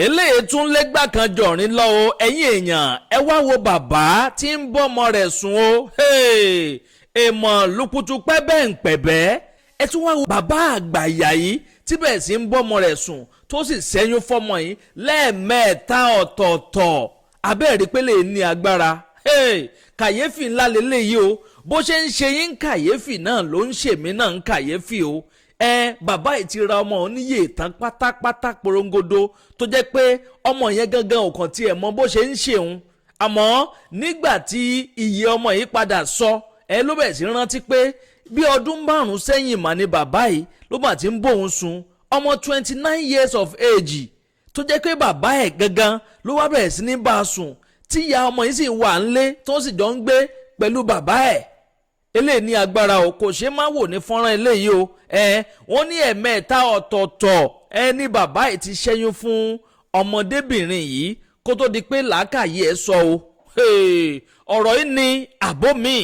eléyìí tún lẹ́gbà kan jọ̀rin lọ o ẹ̀yin èèyàn ẹ wá wo bàbá tí ń bọ́mọ rẹ̀ sùn o èèmọ̀ lukutu pẹ́bẹ́ ń pẹ̀bẹ́ ẹ tún wá wo bàbá àgbàyà yìí tí bẹ́ẹ̀ sì ń bọ́mọ rẹ̀ sùn tó sì ṣẹ́yún fọ́mọ yìí lẹ́ẹ̀mẹ́ta ọ̀tọ̀ọ̀tọ̀ abẹ́rẹ́ pé lè ní agbára kàyéfì ńlá lélẹ́yìí o bó ṣe ń ṣe yín kàyéfì náà ló ń ṣèmí náà ń kàyéfì o bàbá yìí ti ra ọmọ oníyè tán pátápátá porongodo tó jẹ́ pé ọmọ yẹn gangan ò kàn tiẹ̀ mọ bó ṣe ń ṣeun àmọ́ nígbà tí iye ọmọ yìí padà sọ ló bẹ̀ sí rántí pé bí ọdún 5 sẹ́yìn mà ní bàbá yìí ló mà ti ń bóun sùn ọmọ 29 years of age tó jẹ́ pé bàbá ẹ̀ gangan ló wá bẹ̀rẹ̀ sí ní bá a sùn tí ìyá ọmọ yìí sì wà ńlé tó sì jọ ń gbé pẹ̀lú bàbá ẹ̀ eléyìí ní agbára o kò ṣe má wò ní fọ́nrán eléyìí o wọ́n ní ẹ̀mẹ́ta ọ̀tọ̀ọ̀tọ̀ ní bàbá yìí ti ṣẹ́yún fún ọmọdébìnrin yìí kó tó di pé làákàyè ẹ̀ sọ o ọ̀rọ̀ yìí ní àbó mi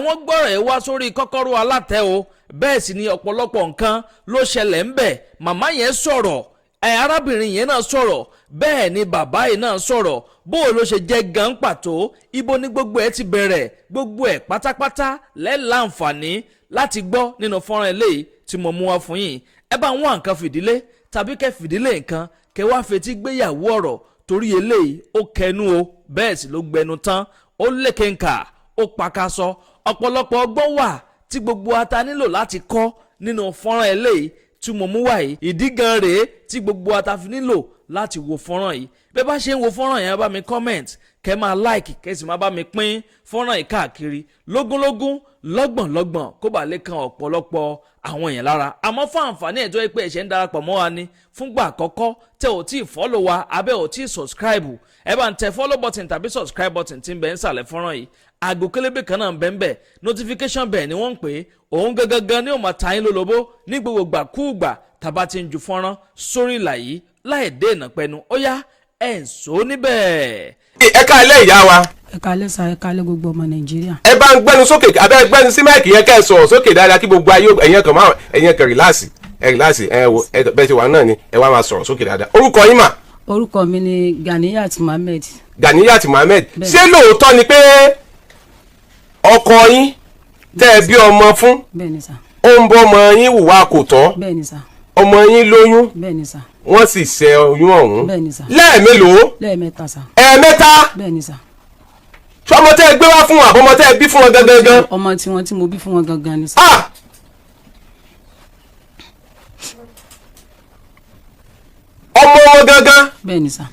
wọ́n gbọ́rọ̀ ẹ̀ wá sórí kọ́kọ́rọ́ alátẹ o bẹ́ẹ̀ sì ni ọ̀pọ̀lọpọ̀ nǹkan ló ṣẹlẹ̀ ń bẹ̀ màmá yẹn sọ̀rọ̀ arábìnrin yẹn náà sọ̀rọ̀ bẹ́ẹ̀ ni bàbá yìí náà sọ̀rọ̀ bó ló ṣe jẹ́ gan pàtó ibo ni gbogbo ẹ̀ ti bẹ̀rẹ̀ gbogbo ẹ̀ pátápátá lẹ́ẹ̀láǹfààní láti gbọ́ nínú fọ́nrán eléyìí tí mo mú wá fún yín ẹ bá wọn nǹkan fìdílé tàbí kẹ́ fìdílé nǹkan kẹ́ wá fetí gbéyàwó ọ̀rọ̀ torí eléyìí ó kẹnu o bẹ́ẹ̀ sì ló gbẹnu tán ó lékenkà ó pakasọ ọ̀pọ̀lọpọ̀ ọgbọ́n wà tí gbogbo ata nílò láti kọ́ nínú fọ́nrán eléyìí tí mo mú wá yìí ìdí gan rèé tí gbogbo ata fi nílò láti wo fọ́nrán yìí bẹ́ẹ̀ bá ṣe ń wo fọ́nrán yẹn bá mi comment kẹ́ máa like kẹ́ sì máa bá mi pín fọ́nrán yìí káàkiri lógúnlógún lọ́gbọ̀nlọ́gbọ̀n kó bàa lè kan ọ̀pọ̀lọpọ̀ àwọn èèyàn lára àmọ́ fún àǹfààní ẹ̀ tó yẹ pé ẹ̀ṣẹ̀ ń darapọ̀ mọ́ wa ni fúngbà àkọ́kọ́ tẹ́ ò tí ì follow wa abẹ́ ò tí ì subscribe ẹ bá ń tẹ follow button tàbí subscribe button tí ń bẹ ń sàlẹ̀ fọ́nrán yìí aago kélébé kan náà ń bẹ ń bẹ notification bell ni wọ́n ń pè é òun gangan ni ó máa ta yín lólobó ní gbogbo gbàkúùgbà tàbá ti ń ju fọ́nrán sórí ìlà yìí láì dé ìnàpẹ́nu ó yá ẹ̀ ń so níbẹ̀. ẹ káalẹ́ ìyá wa. ẹ káalẹ́ sa ẹ káalẹ́ gbogbo ọmọ nàìjíríà. ẹ bá ń gbẹnu sókè abẹ́ gbẹnu sí máìkì yẹn kẹ́ ẹ sọ̀rọ̀ sókè dáadáa kí gbogbo ayé ẹ̀yẹn kan rìláàsì bẹ́ẹ̀ ti wà náà ni ẹ wá máa sọ̀rọ̀ sókè dáadáa. orúkọ yín mà. orúkọ mi ni Ganiyat Muhammed. Ganiyat Muhammed ṣé lóòótọ́ ni pé ọkọ yín tẹ́ ẹ bí ọmọ fún bẹ́ẹ̀ni sà. ó ń bọ́ ọmọ yín hùwà kò tọ́ bẹ́ẹ̀ni sà. ọmọ yín lóyún bẹ́ẹ̀ni sà. wọ́n sì ṣẹ́ oyún ọ̀hún bẹ́ẹ̀ni sà. lẹ́ẹ̀mélòó. lẹ́ẹ̀mẹ́ta sà. ẹ̀ẹ̀mẹ́ta. bẹ́ẹ̀ni sà. ọmọ tẹ́ ẹ gbé wá fún wọn àbọ̀mọ tẹ́ ẹ bí fún wọn gangan. ọmọ tí mo bí fún wọn gangan ni sà. ọmọ wọn gangan. bẹ́ẹ̀ni sà.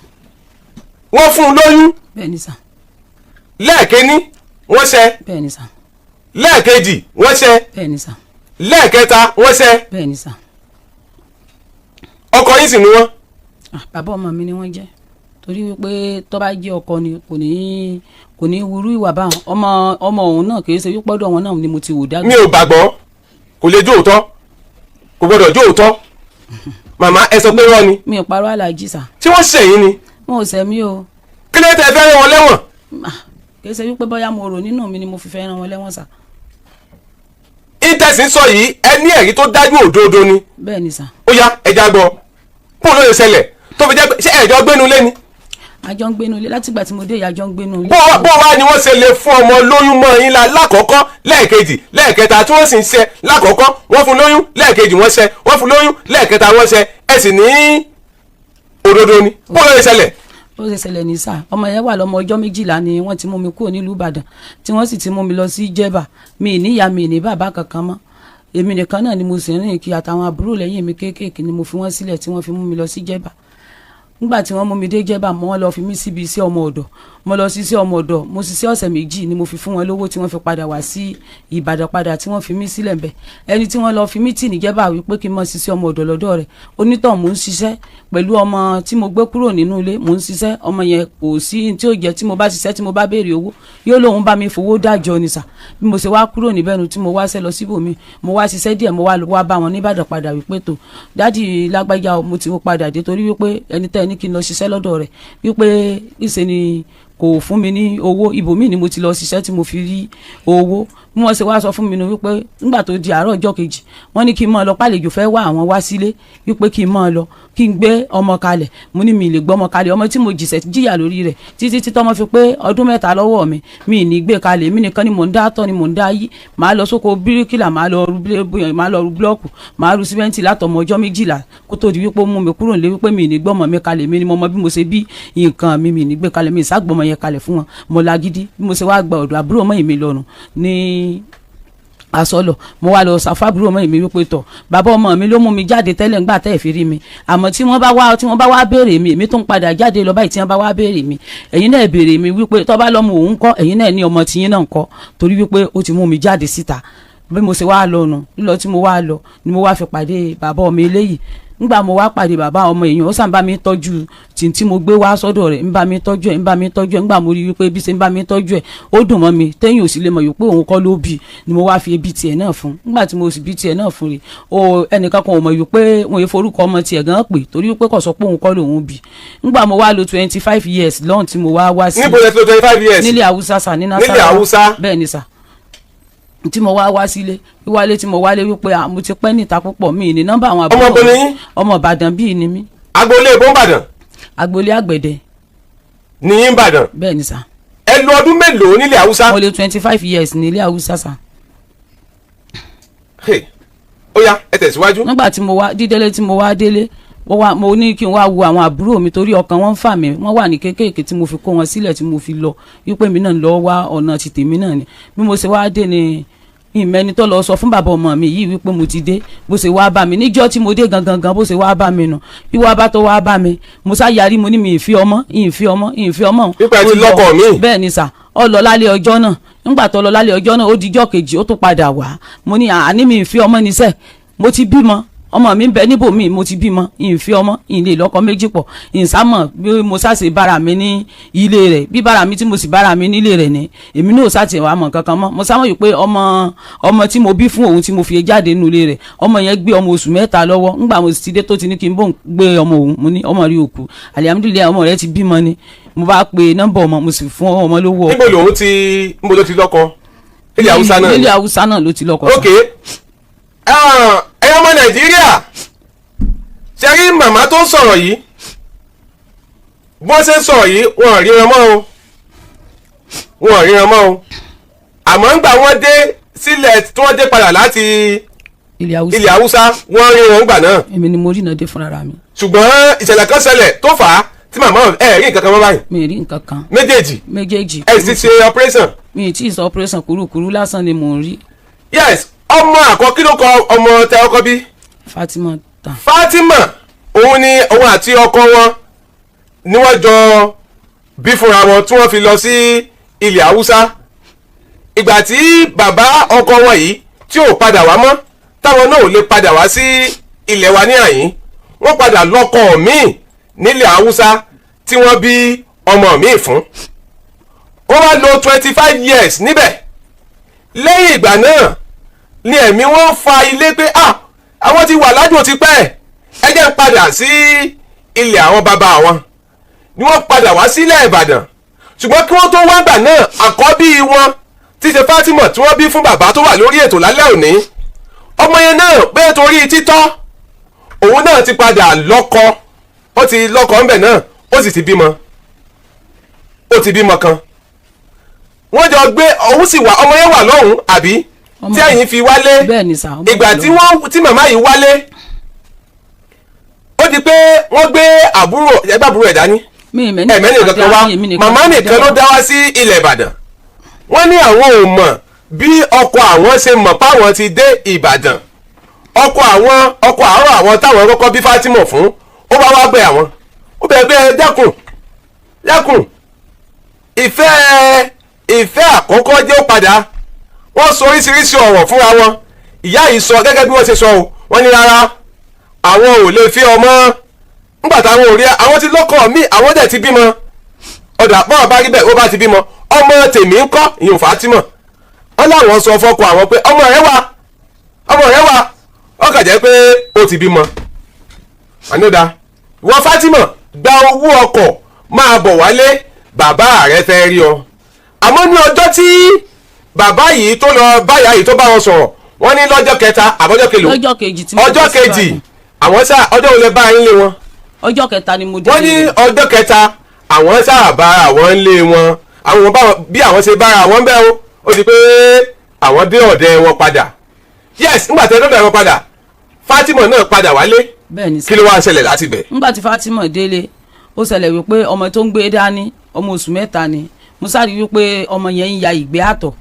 wọ́n fún un lóyún. bẹ́ẹ̀ni sà. lẹ́ẹ̀kẹ́ni wọ́n ṣẹ́. bẹ́ẹ̀ni sà. lẹ́ẹ̀kejì wọ́n ṣẹ́. bẹ́ẹ̀ni sà. lẹ́ẹ̀kẹta wọ́n ṣẹ́. bẹ́ẹ̀ni sà. ọkọ yín sì ni wọ́n. bàbá ọmọ mi ni wọ́n jẹ́ torí wípé tó bá jẹ́ ọkọ ni kò ní wúrú ìwà báwọn ọmọ òun náà kì í ṣe wípé ọ̀dọ̀ wọn náà ni mo ti wò dàgbà. mi ò gbàgbọ́ kò lè jó òótọ́ kò gbọ́dọ̀ jó òótọ́ màmá ẹ sọ pé rọ́ ni. mi ò parọ́ aláàjì sà. tí wọ́n ṣẹ̀yìn ni. wọn ò ṣẹ̀ mí o. kí ló tẹ fẹ́ rán wọn lẹ́wọ̀n. kì í ṣe wípé bóyá mo rò nínú mi ni mo fi fẹ́ rán wọn lẹ́wọ̀n sà. intẹ̀sí sọ yìí ẹ ní ẹ̀rí tó dájú òdodo ni. bẹ́ẹ̀ ni sà. ó yá ẹja gbọ́ bóun ló lè ṣẹlẹ̀ tó fi jẹ́ pé ṣé ẹ̀jọ́ gbénu lé ni. àjọ ń gbénu ilé látìgbà tí mo dé ìyàjọ ń gbénu ilé. bó wá ni wọ́n ṣe lè fún ọmọ lóyún mọ́ yín la lákọ̀ọ́kọ́ lẹ́ẹ̀kejì lẹ́ẹ̀kẹta tí wọ́n sì ń ṣe lákọ̀ọ́kọ́ wọ́n fún lóyún lẹ́ẹ̀kejì wọ́n ṣe wọ́n fún lóyún lẹ́ẹ̀kẹta wọ́n ṣe ẹ sì ní òdodo ni bó ló lè ṣẹlẹ̀. ó ṣe ṣẹlẹ̀ ní sà ọmọ yẹn wà lọ́mọ ọjọ́ 12 ni wọ́n ti mú mi kúrò nílùú Ìbàdàn tí wọ́n sì ti mú mi lọ sí Jẹ̀bà mi níyà mi ní bàbá kankan mọ́ èmi nìkan náà ni mo sì rìn kí àtàwọn àbúrò lẹ́yìn mi kéékèèké ni mo fi wọ́n sílẹ̀ tí wọ́n fi mú mi lọ sí Jẹ̀bà nígbà tí wọ́n mú mi dé Jẹ̀bà mo wọ́n lọ fi mí síbi iṣẹ́ ọmọ ọ̀dọ̀ mo lọ sí iṣẹ́ ọmọ ọ̀dọ̀ mo ṣiṣẹ́ ọ̀sẹ̀ 2 ni mo fi fún wọn lówó tí wọ́n fi padà wá sí Ìbàdàn padà tí wọ́n fi mí sílẹ̀ ńbẹ̀ ẹni tí wọ́n lọ fi mí tì ní Jẹ̀bà wípé kí n mọ ṣiṣẹ́ ọmọ ọ̀dọ̀ lọ́dọ̀ rẹ̀ onítọ̀ mò ń ṣiṣẹ́ pẹ̀lú ọmọ tí mo gbé kúrò nínú ilé mò ń ṣiṣẹ́ ọmọ yẹn kò sí tí ó jẹ́ tí mo bá ṣiṣẹ́ tí mo bá béèrè owó yóò lóun bá mi fowó dájọ́ ni sà bí mo ṣe wá kúrò níbẹ̀ nu tí mo wá ṣẹ́ lọ síbòmí mo wá ṣiṣẹ́ díẹ̀ mo wá bá wọn ní Ìbàdàn padà wípé tó dádì lágbájá mo ti padà dé torí wípé ẹni tẹ́ ní kí n lọ ṣiṣẹ́ lọ́dọ̀ rẹ̀ wípé ìṣe ni kò fún mi ní owó ibòmíì ni mo ti lọ ṣiṣẹ́ tí mo fi rí owó bí wọ́n ṣe wá sọ fún mi ni wípé nígbà tó di àárọ̀ ọjọ́ kejì wọ́n ní kí n máa lọ pàlejò fẹ́ wá àwọn wá sílé wípé kí n máa lọ kí n gbé ọmọ kalẹ̀ mo ní mi lè gbọ́ ọmọ kalẹ̀ ọmọ tí mo jìyà lórí rẹ̀ títí tí tọ́mọ fi pé ọdún 3 lọ́wọ́ mi ní gbé kalẹ̀ mi nìkan ni mò ń dá tọ́ ni mò ń dá yí màá lọ sóko bíríkìlà màá lọ ru búlọ́ọ̀kù màá ru símẹ́ǹtì látọmọ ọjọ́ 12 kó tó di wípé ó mú mi kúrò nílé wípé mi ní gbọ́ ọmọ mi kalẹ̀ mi ni mo mọ bí mo ṣe bí nǹkan mi ní gbé kalẹ̀ mi ìságbọ́mọ yẹn kalẹ̀ fún wọn mo lágídí bí mo ṣe wá gba ọ̀dọ̀ àbúrò mọ́ ìmí lọ́rùn ní asọlọ mo wá lọ sàfàbúrò mọ́ ìmí wípé tọ̀ bàbá ọmọ mi ló mú mi jáde tẹ́lẹ̀ ńgbà tẹ́ ẹ̀ fi rí mi àmọ́ tí wọ́n bá wá béèrè mi èmi tó ń padà jáde lọ báyìí tí wọ́n bá wá béèrè mi ẹ̀yin náà béèrè mi wípé tọ́ bá lọ́mọ òun kọ́ ẹ̀yin náà ní ọmọ tiyín náà kọ́ torí wípé ó ti mú mi jáde síta bí mo ṣe wá lọ nù lílọ tí mo wá lọ ni mo wá fi pàdé bàbá ọmọ eléyìí ngbà mo wá pàdé bàbá ọmọ èèyàn ó sàn bá mi tọ́jú tí mo gbé wá sọ́dọ̀ rẹ̀ ń bá mi tọ́jú ẹ̀ ngbà mo rí wípé bí ṣe ń bá mi tọ́jú ẹ̀ ó dùn mọ́ mi tẹ́yìn ò sì lè mọ̀ yòó pé òun kọ́ ló bí ni mo wá fi ebi tiẹ̀ náà fún ngbà tí mo sì bí tiẹ̀ náà fún rẹ̀ o ẹnìkan kan ò mọ̀ yòó pé wọn yẹ forúkọ ọmọ tiẹ̀ gan pè torí wípé kò sọ pé òun kọ́ lòun bí ngbà mo wá lo 25 years lọ́hùn tí mo wá sí. níbo lẹ ti lo 25 years. nílẹ̀ Haúsá sà ní Nasarawa. nílẹ̀ Haúsá. bẹ́ẹ̀ ni sà tí mo wá sílé wíwálé tí mo wálé wípé mo ti pẹ́ níta púpọ̀ mi ní nọ́mbà àwọn àbúrò ọmọ bọ́ni yín. ọmọ Ìbàdàn bíi ni mí. agboolé ìbọn-Ìbàdàn. agboolé Àgbẹ̀dẹ. ní yín Ìbàdàn. bẹ́ẹ̀ ni sà. ẹ lo ọdún mélòó nílẹ̀ Haúsá. mo lè 25 years ní ilé Haúsá sà. ó yá ẹ tẹ̀síwájú. nígbà tí mo wá dídélé tí mo wá délé mo ní kí n wá wo àwọn àbúrò mi torí ọkàn wọn ń fà mí wọn wà ní kékèké tí mo fi kó wọn sílẹ̀ tí mo fi lọ wípé mi náà lọ wá ọ̀nà ti tèmi náà ni bí mo ṣe wá dé ni ìmẹ́ni tó lọ sọ fún bàbá ọmọ mi yìí wípé mo ti dé bó ṣe wá bá mi níjọ́ tí mo dé gangan bó ṣe wá bá mi nù bí wàá bá tó wá bá mi mo sá yarí mo ní mi ìfi ọmọ. nípa ti lọ́kọ mi. bẹ́ẹ̀ ni sà ọ lọ lálẹ́ ọjọ́ náà nígbà tó lọ lálẹ́ ọjọ́ náà ó dijọ́ kejì ó tún padà wá mo ní àní mi ìfi ọmọ níṣẹ́ mo ti bímọ ọmọ mi ń bẹ níbòmíì mo ti bímọ ìfi ọmọ ìlè lọ́kọ méjì pọ̀ ìsámọ̀ bí mo sáṣe bára mi ní ilé rẹ̀ bí bára mi tí mo sì bára mi nílé rẹ̀ ni èmi náà sáti wàá mọ̀ kankan mọ́ mo sámọ̀ yìí pé ọmọ tí mo bí fún òun tí mo fi jáde nínú ilé rẹ̀ ọmọ yẹn gbé ọmọ oṣù 3 lọ́wọ́ ńgbà mo sì ti dé tó ti ní kí n bò ń gbé ọmọ òun mo ní ọmọ rí òkú alihamudulilayi ọmọ rẹ̀ ti bímọ ni mo bá pe nọ́mbà ọmọ mo sì fún ọmọ lówó. níbo ló ti lọ́kọ ilẹ̀ Haúsá náà. ilẹ̀ Haúsá náà ló ti lọ́kọ. ok ẹ̀yin ọmọ Nàìjíríà ṣe rí màmá tó ń sọ̀rọ̀ yìí bó ṣe ń sọ̀rọ̀ yìí wọn ríran mọ́ o àmọ́ ńgbà wọ́n dé sílẹ̀ tí wọ́n dé padà láti ilẹ̀ Haúsá wọ́n ríran ńgbà náà. èmi ni mo rí iná dé fúnra mi. ṣùgbọ́n ìṣẹ̀lẹ̀ kan ṣẹlẹ̀ tó fà á tí màmá rí nǹkan kan mọ́ báyìí. mi rí nǹkan kan. méjèèjì ẹ sì ṣe operation. mi ì tí ì sọ operation kúrúkúrú lásán ni mò ń rí. yes ọmọ àkọ́kí ló kọ ọmọ tẹ ọkọ bí. Fatima òun ni òun àti ọkọ wọn ni wọ́n jọ bí fúnra wọn tí wọ́n fi lọ sí ilẹ̀ Haúsá ìgbà tí bàbá ọkọ wọn yìí tí ò padà wá mọ́ táwọn náà ò lè padà wá sí ilẹ̀ wa ní àyín wọ́n padà lọ́kọ míì nílẹ̀ Haúsá tí wọ́n bí ọmọ míì fún wọ́n wá lò 25 years níbẹ̀ lẹ́yìn ìgbà náà ni ẹ̀mí wọn fa ilé pé àwọn ti wà lájò ti pẹ́ ẹ jẹ́ ń padà sí ilẹ̀ àwọn bàbá wọn ni wọ́n padà wá sílẹ̀ Ìbàdàn ṣùgbọ́n kí wọ́n tó wá gbà náà àkọ́bí wọn tí ṣe Fatima tí wọ́n bí fún bàbá tó wà lórí ètò lálẹ́ òní ọmọ yẹn náà bẹ́ẹ̀ torí títọ́ òun náà ti padà lọ́kọ ó ti lọ́kọ ńbẹ̀ náà ó sì ti bímọ kan wọ́n jọ gbé òun sì wà ọmọ yẹn wà lọ́hùn àbí tí ẹ̀yin fi wálé ìgbà tí màmá yìí wálé ó di pé wọ́n gbé àbúrò ẹ̀ dání ẹ̀mẹ́ni kankan wá màmá nìkan ló dá wá sí ilẹ̀ Ìbàdàn wọ́n ní àwọn ò mọ̀ bí ọkọ àwọn ṣe mọ̀ páwọn ti dé Ìbàdàn ọkọ àárọ̀ àwọn táwọn kọ́kọ́ bí Fatima fún ó bá wá bẹ̀ àwọn ó bẹ̀ dákun ìfẹ́ àkọ́kọ́ jẹ́ ó padà wọ́n sọ oríṣiríṣi ọ̀rọ̀ fúnra wọn ìyá yìí sọ gẹ́gẹ́ bí wọ́n ṣe sọ o wọ́n ní rárá àwọn ò lè fi ọmọ nígbà táwọn ò rí àwọn ti lọ́kọ mi àwọn dẹ̀ ti bímọ ọ̀dà bọ́ọ̀ bá rí bẹ́ẹ̀ ó bá ti bímọ ọmọ tèmi ń kọ́ ìyún Fatima wọ́n láwọn sọ fọ́kọ àwọn pé ọmọ rẹ wà ó kà jẹ́ pé ó ti bímọ àníọ́dà wọ́n Fatima gba owó ọkọ̀ máa bọ̀ wálé bàbá rẹ fẹ́ rí ọ àmọ́ ní ọjọ́ tí bàbá yìí tó lọ báyà yìí tó bá wọn sọ̀rọ̀ wọ́n ní lọ́jọ́ kẹta àbọ̀jọ́ kelo lọ́jọ́ kejì tí mo ọjọ́ kejì àwọn sá ọjọ́ wo lẹ bá yín lé wọn. ọjọ́ kẹta ni mo dé. wọ́n ní ọjọ́ kẹta àwọn sáà bá àwọn lé wọn àwọn bí àwọn ṣe bára àwọn bẹ́ẹ̀ o ó di pé àwọn dé ọ̀dẹ wọn padà yes nígbà tí ẹ dọ́dọ̀ wọn padà Fatima náà padà wálé kí ló wá ń ṣẹlẹ̀ láti bẹ̀. nígbà tí Fatima délé ó ṣẹlẹ̀ wípé ọmọ tó ń gbé dání ọmọ oṣù mẹ́ta ni mo sáré wípé ọmọ yẹn ń ya ìgbẹ́ àtọ̀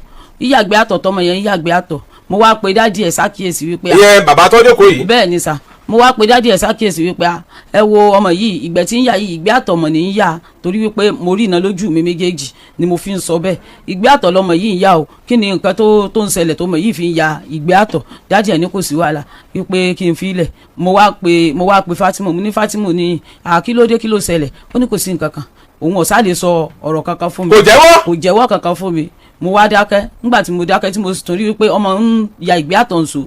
yíyàgbẹ́ àtọ̀ tọmọ yẹn ń yàgbẹ́ àtọ̀ mo wá pe dádì ẹ̀ ṣàkíyèsí wípé. ìyẹn bàbá tó jókòó yìí. bẹ́ẹ̀ ni sà mo wá pe dádì ẹ̀ ṣàkíyèsí wípé ẹ wo ọmọ yìí ìgbẹ́ tí ń yà yìí ìgbẹ́ àtọ̀ mọ̀ ní ń yà torí wípé mo rí iná lójú mi méjèèjì ni mo fi ń sọ bẹ́ẹ̀ ìgbẹ́ àtọ̀ lọmọ yìí ń yà o kí ni nǹkan tó ń ṣẹlẹ̀ tó mọ̀ yìí fi ń ya ìgbẹ́ àtọ̀ dádì ẹ̀ ní kò sí wàhálà wípé kí n fi ilẹ̀ mo wá pe Fatima mo ní Fatima ní kí ló dé kí ló ṣẹlẹ̀ ó ní kò sí nǹkan kan òun ọ̀sá lè sọ ọ̀rọ̀ kankan fún mi kò jẹ́wọ́ kankan fún mi mo wá dákẹ́ nígbà tí mo dákẹ́ tí mo sì tún rí wípé ọmọ ń ya ìgbé àtọ̀nsù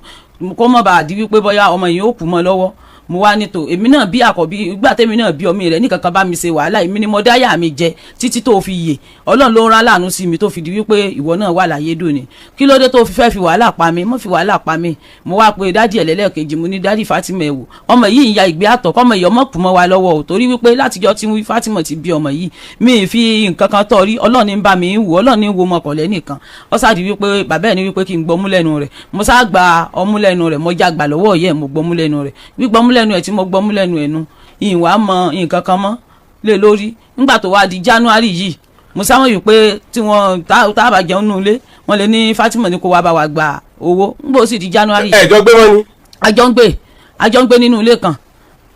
kó mọ̀ bá a di wípé bóyá ọmọ yìí ó kú mọ́ lọ́wọ́ mo wá ní tò èmi náà bí àkọ́bí ìgbà tèmi náà bí ọmọ rẹ̀ ní kankan bá mi ṣe wàhálà èmi ni mo dáyà mi jẹ títí tó fi yè Ọlọ́run ló rán láàánú sí mi tó fi di wípé ìwọ náà wà láyé dòní kí ló dé tó fi fẹ́ fi wàhálà pa mi mo fi wàhálà pa mi mo wá pe dádì ẹ̀ lẹ́lẹ́kejì mo ní dádì Fatima ẹ̀ wò ọmọ yìí ń ya ìgbé àtọ̀ kọ́mọ yìí ọmọ kù mọ́ wa lọ́wọ́ o torí wípé látijọ́ tí Fatima ti bí ọmọ yìí mi ì fi nǹkan kan tọ́ rí Ọlọ́run ní bá mi wò Ọlọ́run ní wo mọ̀kànlẹ́ nìkan ó sáà di wípé bàbá ẹ̀ ní wípé kí n gbọ́mú lẹ́nu rẹ̀ mo sá gba ọmú lẹ́nu rẹ̀ mo já gbà lọ́wọ́ yẹ̀ mo gbọ́mú lẹ́nu rẹ̀ gbígbọ́mú lẹ́nu ẹ̀ tí mo gbọ́mú lẹ́nu ẹ̀nu ìwà mọ nǹkan kan mọ́ lé lórí nígbà tó wá di January yìí mo sáwọn yìí pé tí wọ́n tá a bá jẹun nù lé wọ́n lè ní Fatima ní kó wá bá wa gba owó nígbà ó sì di January. ẹjọ gbé wọn ni. àjọ ń gbé nínú ilé kan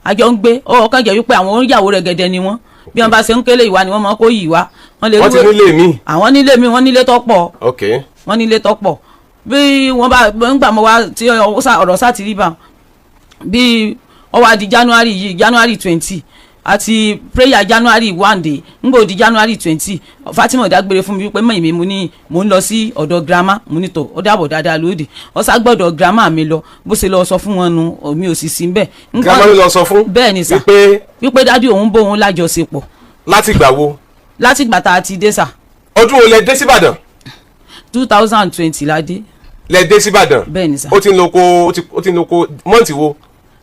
àjọ ń gbé ọkàn jẹ́ wípé àwọn oníyàwó rẹ̀ gẹ́dẹ́ ni wọ́n bí wọ́n bá ṣe ń kélé ìwà ni wọ́n mọ̀ kó yìí wá. wọ́n ti nílé mi. àwọn nílé mi wọ́n nílé tó pọ̀. ok. wọ́n nílé tó pọ̀ bí wọ́n bá gbà mọ́ wá tí ọ̀rọ̀ sá ti rí bá bí ó wá di January yìí January 20 àti prayer January 1 day ngbò di January 20 Fatima dágbére fún mi wípé mọ̀ mi mo ní mo ń lọ sí ọ̀dọ̀ grandma mo ní tó ó dàbọ̀ dáadáa lóde ó sá gbọ́dọ̀ grandma mi lọ bó ṣe lọ sọ fún wọn nu mi ò sì sí bẹ́ẹ̀. grandma mi lọ sọ fún. bẹ́ẹ̀ ni sà wípé dádì òun bó òun lájọṣepọ̀. láti gbà wo. láti gbà tá a ti dé sà. ọdún wo lẹ dé síbàdàn. 2020 la dé. lẹ dé síbàdàn. bẹ́ẹ̀ ni sà. ó ti ń loko mọ́ǹtì wo.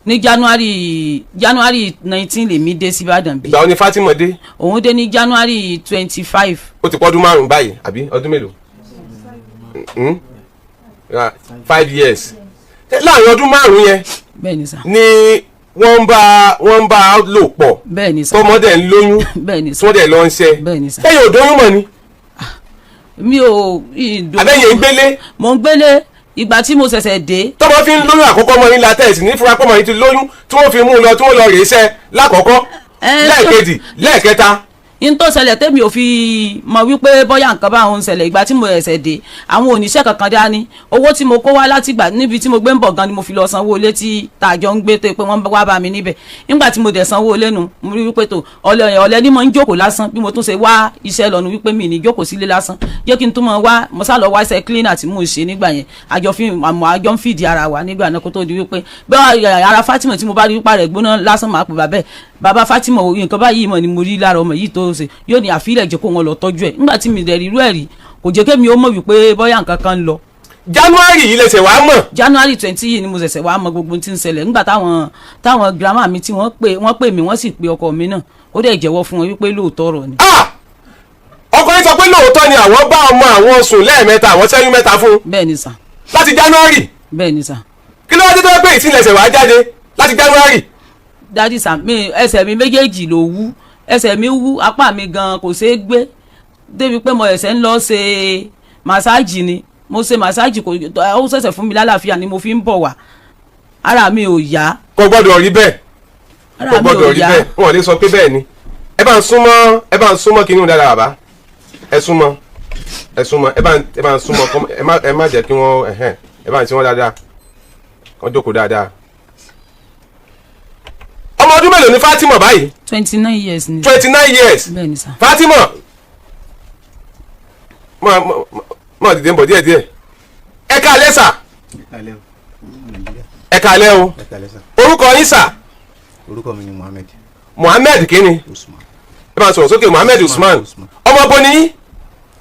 ní January 19 lèmi dé síbàdàn bí. ìgbà wo ni Fatima dé. òun dé ní January 25. ó ti pọ́ ọdún márùn-ún báyìí àbí ọdún mélòó. 5 years. láàrin ọdún márùn-ún yẹn. bẹ́ẹ̀ ni sà. ni wọ́n bá lò pọ̀. bẹ́ẹ̀ ni sà. tọmọdé ń lóyún. bẹ́ẹ̀ ni sà. tí wọ́n dẹ̀ lọ ń ṣe. bẹ́ẹ̀ ni sà. ẹ̀yin ò dóyún mọ́ ni. mi ò. àbẹ́yẹ ń gbélé. mo ń gbélé ìgbà tí mo ṣẹ̀ṣẹ̀ dé. tọ́mọ fi ń lóyún àkọ́kọ́ mọ́ ní latex ní fúra pọ́mọ yìí ti lóyún tí wọ́n fi mú un lọ tí wọ́n lọ rèé sẹ́ lákọ̀ọ́kọ́ lẹ́ẹ̀kejì lẹ́ẹ̀kẹta. n tó ṣẹlẹ̀ tẹ́mi ò fi mọ̀ wípé bóyá nǹkan bá òun ṣẹlẹ̀ ìgbà tí mo ṣẹ̀ṣẹ̀ dé àwọn oníṣẹ́ kankan dání owó tí mo kó wá láti gbà níbi tí mo gbé ń bọ̀ gan ni mo fi lọ sanwó ilé tí tàjọ ń gbé tó pé wọ́n wá bá mi níbẹ̀ nígbà tí mo dẹ̀ sanwó ilé nu mo rí wípé tó ọ̀lẹ ni mo ń jókòó lásán bí mo tún ṣe wá iṣẹ́ lọ́nu wípé mi ní jókòó sílé lásán jẹ́ kí n tún mọ̀ wá mo sá lọ wá iṣẹ́ cleaner tí mo ṣe nígbà yẹn àjọ ń fìdí ara wa nígbà náà kó tó di wípé bẹ́ẹ̀ ara Fatima tí mo bá rí wípé rẹ̀ gbóná lásán máa pè bàbá Fatima nǹkan báyìí mọ̀ ni mo rí lára ọmọ yìí tó ṣe yóò ní àfilẹ̀ jẹ́ kó wọn lọ tọ́jú ẹ̀ nígbà tí mi dẹ̀ rí irú ẹ̀ rí kò jẹ́ kémi ó mọ̀ wípé bóyá nǹkan kan ń lọ. January yìí lẹsẹ̀ wàá mọ̀. January 20 yìí ni mo ṣẹ̀ṣẹ̀ wàá mọ̀ gbogbo tí ń ṣẹlẹ̀ nígbà táwọn grandma mi tí wọ́n pè mí wọ́n sì pe ọkọ mi náà ó dẹ̀ jẹ́wọ́ fún wọn wípé lóòótọ́ ọ̀rọ̀ ni. ọkùnrin sọ pé lóòótọ́ ni àwọn bá ọmọ àwọn sùn lẹ́ẹ̀mẹ́ta àwọn ṣẹ́yún mẹ́ta fún. bẹ́ẹ̀ ni sà. láti January. bẹ́ẹ̀ ni sà. kí ló wá dé tó pé ìtìlẹ̀sẹ̀ wàá jáde láti January. dádì sà ẹsẹ̀ mi méjèèjì ló wú ẹsẹ̀ mi wú apá mi gan kò ṣeé gbé débi pé mo ẹsẹ̀ ń lọ ṣe màsáàjì ni mo ṣe màsáàjì kò ó ṣẹ̀ṣẹ̀ fún mi lálàáfíà ni mo fi ń bọ̀ wá ara mi ò yá. kò gbọ́dọ̀ rí bẹ́ẹ̀ kò gbọ́dọ̀ rí bẹ́ẹ̀ wọn ò lè sọ pé bẹ́ẹ̀ ni ẹ bá ń súnmọ́ kínní dáadáa bàbá ẹ súnmọ́ ẹ bá ń súnmọ́ ẹ má jẹ́ kí wọ́n ẹ bá ń tí wọ́n dáadáa wọ́n jókòó dáadáa. ọmọ ọdún mélòó ni Fatima báyìí. 29 years ni. 29 years. bẹ́ẹ̀ ni sà. Fatima mọ dìde ń bọ̀ díẹ̀díẹ̀ ẹ káalẹ́ sà ẹ káalẹ́ o orúkọ yín sà. orúkọ mi ni Mohammed. Mohammed kíni Usman. ẹ bá ń sọ̀rọ̀ sókè Mohammed Usman ọmọ bo ni yín.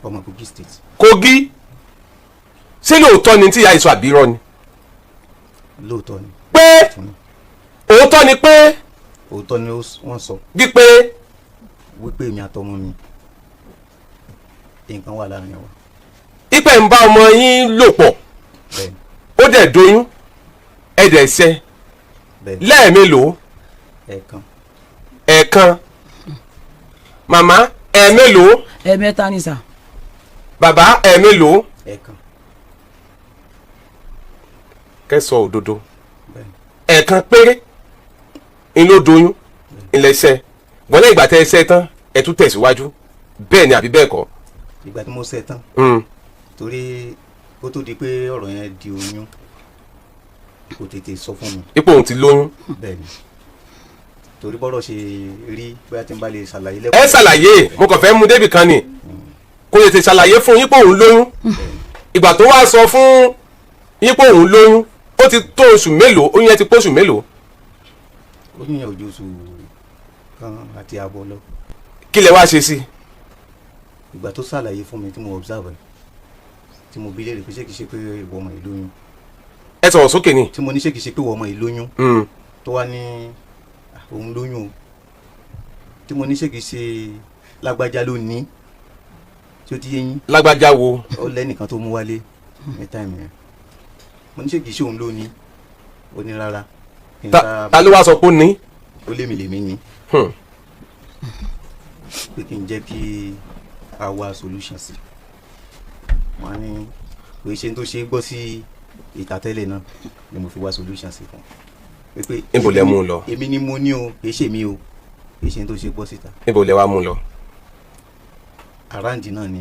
ọmọ Kogi state. Kogi ṣé lóòótọ́ ni tí ìyá ìsọ àbírọ́ ni. lóòótọ́ ni. pé òótọ́ ni pé. òótọ́ ni wọ́n sọ. wípé èmi àtọmọ mi nǹkan wà láàrin wa. ìpè ń bá ọmọ yín lò pọ̀ ó dẹ̀ doyún ẹ̀ dẹ̀ ṣẹ́ lẹ́ẹ̀mélòó. ẹ̀ẹ̀kan. màmá ẹ̀ẹ̀mélòó. ẹ̀ẹ̀mẹ́ta ni sà. bàbá ẹ̀ẹ̀mélòó. kẹsọ òdodo ẹ̀ẹ̀kan péré ń ló doyún ńlẹ́sẹ̀ wọlé ìgbà tẹ́ ẹ ṣẹ́ tán ẹ tún tẹ̀síwájú bẹ́ẹ̀ ni àbí bẹ́ẹ̀ kọ́. ìgbà tí mo ṣẹ́ tán torí kó tó di pé ọ̀rọ̀ yẹn di oyún kò tètè sọ fún mi. ipò òun ti lóyún. bẹ́ẹ̀ ni torí bọ́rọ̀ ṣe rí bóyá tí n bá lè ṣàlàyé lẹ́kọ̀ọ́. ẹ ṣàlàyé mo kàn fẹ́ mú débì kan ni kò tètè ṣàlàyé fún yín pé òun lóyún ìgbà tó wá sọ fún yín pé òun lóyún ó ti tó oṣù mélòó oyún yẹn ti pé oṣù mélòó. oyún yẹn ò ju oṣù kan àti àbọ̀ lọ. kí lẹ wá ṣe sí. ìgbà tó ṣàlàyé fún mi tí mo observe tí mo bi léèrè pé ṣé kìí ṣe pé ìwọ ọmọ yìí lóyún. ẹ sọ̀rọ̀ sókè ni. tí mo ní ṣé kìí ṣe pé ìwọ ọmọ yìí lóyún. tó wá ní òun lóyún o tí mo ní ṣé kìí ṣe lágbájá ló ní tí ó ti yé yín. lágbájá wo. ó lẹ́nìkan tó mú wálé ní táìmù yẹn mo ní ṣé kìí ṣe òun ló ní ó ní rárá. ta ló wá sọ pé ó ní. ó lémi ní. pé kí n jẹ́ kí a wá solution sí wọn á ní kò ṣe tó ṣe gbọ́ sí ìtàtẹ́lẹ̀ náà ni mo fi wá solution sí fún un pé níbo lẹ mú un lọ. èmi ni mo ní o kì í ṣe mi o kì í ṣe tó ṣe gbọ́ síta. níbo lẹ wá mú un lọ. àráǹdì náà ni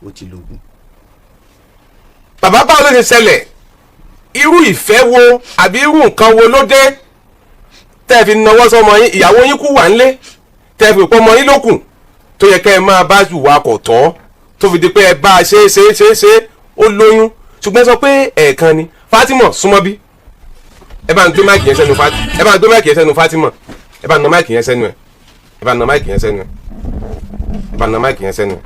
ó ti lògùn. bàbá báwo ló ṣe ṣẹlẹ̀ irú ìfẹ́ wo àbí irú nǹkan wo ló dé tẹ́ ẹ fi nawọ́ sọmọ yín ìyàwó yín kú wà ńlé tẹ́ ẹ fi pọ́ ọmọ yín lókùn tó yẹ kẹ́ ẹ máa bá jù wá kọ̀ tọ́ tó fi di pé ẹ bá a ṣe ó lóyún ṣùgbọ́n sọ pé ẹ̀ẹ̀kan ni Fatima súnmọ́ bí ẹ bá ń gbé máìkì yẹn sẹ́nu Fatima ẹ bá ń gbé máìkì yẹn sẹ́nu Fatima ẹ bá ń na máìkì yẹn sẹ́nu ẹ ẹ bá ń na máìkì yẹn sẹ́nu ẹ ẹ bá ń na máìkì yẹn sẹ́nu ẹ.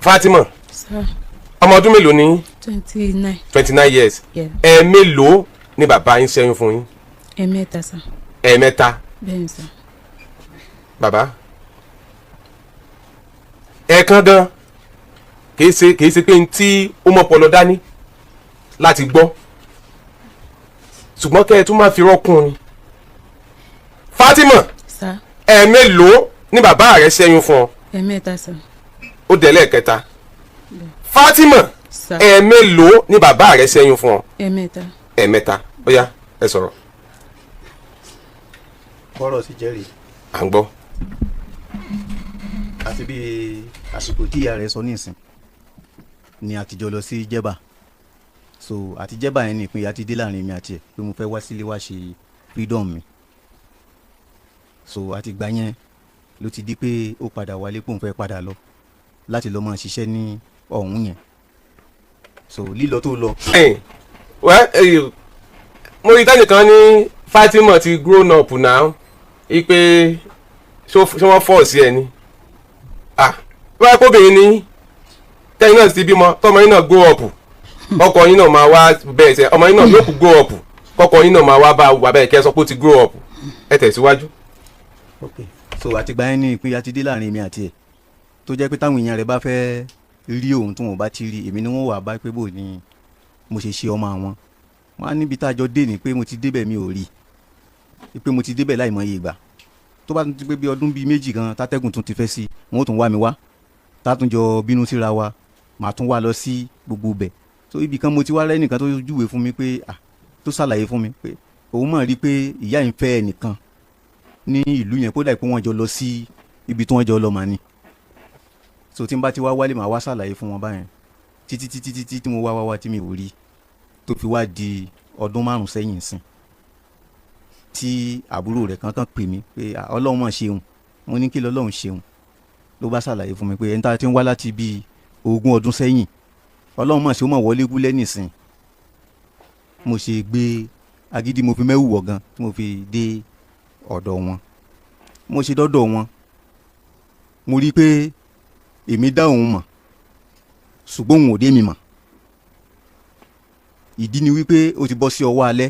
Fatima ọmọ ọdún mélòó ni. 29. 29 years. ẹ mélòó ni bàbá yín ṣẹ́yún fún yín. ẹ̀ẹ̀mẹ́ta sà. ẹ̀ẹ̀mẹ́ta. bẹ́ẹ̀ sà. bàbá ẹ̀ẹ̀kan gan kìí ṣe pé n tí ó mọ̀ pọlọ dání láti gbọ́ ṣùgbọ́n kẹ́ ẹ tún máa fi rọ́kùn ni. Fatima sà. ẹ̀ẹ̀mélòó ni bàbá rẹ̀ ṣẹ́yún fún ọ. ẹ̀ẹ̀mẹ́ta sà. ó dẹ̀ lẹ́ẹ̀kẹta. Fatima sà. ẹ̀ẹ̀mélòó ni bàbá rẹ̀ ṣẹ́yún fún ọ. ẹ̀ẹ̀mẹ́ta. ẹ̀ẹ̀mẹ́ta ó yá ẹ sọ̀rọ̀. bọ́rọ̀ sì jẹ́rìí. à ń gbọ́. àti bí àsìkò tí ìyá rẹ̀ sọ nísìn ni àtijọ́ lọ sí Jẹ́bà so àti Jẹ́bà yẹn ni ìpínyà ti dé láàrin mi àti ẹ̀ pé mo fẹ́ wá sílé wá ṣe freedom mi so àti gbà yẹn ló ti di pé ó padà wálé pé òun fẹ́ padà lọ láti lọ máa ṣiṣẹ́ ní ọ̀hún yẹn so lílọ tó lọ. mo rí tẹ́nìkan ní Fatima ti grown up now ipe ṣé wọ́n fọ́ sí ẹ ni wọ́n á kóbìnrin ní tẹ́yìn náà ti bímọ tọmọ yín náà grow up ọkọ yín náà máa wá bẹ́ẹ̀ sẹ́ ọmọ yín náà yóò kú grow up kọkọ yín náà máa wá bá wà bẹ́ẹ̀ kẹ́ sọ pé ó ti grow up ẹ tẹ̀síwájú. ok so àtìgbà yẹn ni ìpínyà ti dé láàrin mi àti ẹ̀ tó jẹ́ pé táwọn èèyàn rẹ̀ bá fẹ́ rí òun tí wọn bá ti rí èmi ni wọ́n wà bá pé bò ní mo ṣe ṣe ọmọ àwọn wọn á níbi tá a jọ dé ni pé mo ti débẹ̀ mi ò rí pé mo ti débẹ̀ láìmọye ìgbà tó bá tún ti pé bí ọdún bíi méjì gan tátẹ́gùn tún ti fẹ́ sí wọn ó tún wá mi wá tátún jọ bínú síra wa màá tún wá lọ sí gbogbo bẹ̀ so ibì kan mo ti wá lẹ́nìkan tó júwe fún mi pé tó ṣàlàyé fún mi pé òun mọ̀ rí pé ìyá yìí fẹ́ ẹnìkan ní ìlú yẹn kó dà pé wọ́n jọ lọ sí ibi tí wọ́n jọ lọ mà ní so tí n bá ti wá wálé màá wá ṣàlàyé fún wọn báyẹn títí tí mo wá tí mi ò rí tó fi wá di ọdún 5 sẹ́yìn sìn tí àbúrò rẹ̀ kan pè mí pé ọlọ́run mà ṣeun mo ní kí lọ́lọ́run ṣeun ló bá ṣàlàyé fún mi pé ẹni tá a ti ń wá láti bíi 20 ọdún sẹ́yìn ọlọ́run mà ṣe ó mọ̀ wọlé gúlẹ́ nìsín mo ṣe gbé agídí mo fi mẹ́wù wọ̀ gan tí mo fi dé ọ̀dọ̀ wọn mo ṣe dọ́dọ̀ wọn mo rí i pé èmi dá òun mọ̀ ṣùgbọ́n òun ò dé mi mọ̀ ìdí ni wípé ó ti bọ́ sí ọwọ́ alẹ́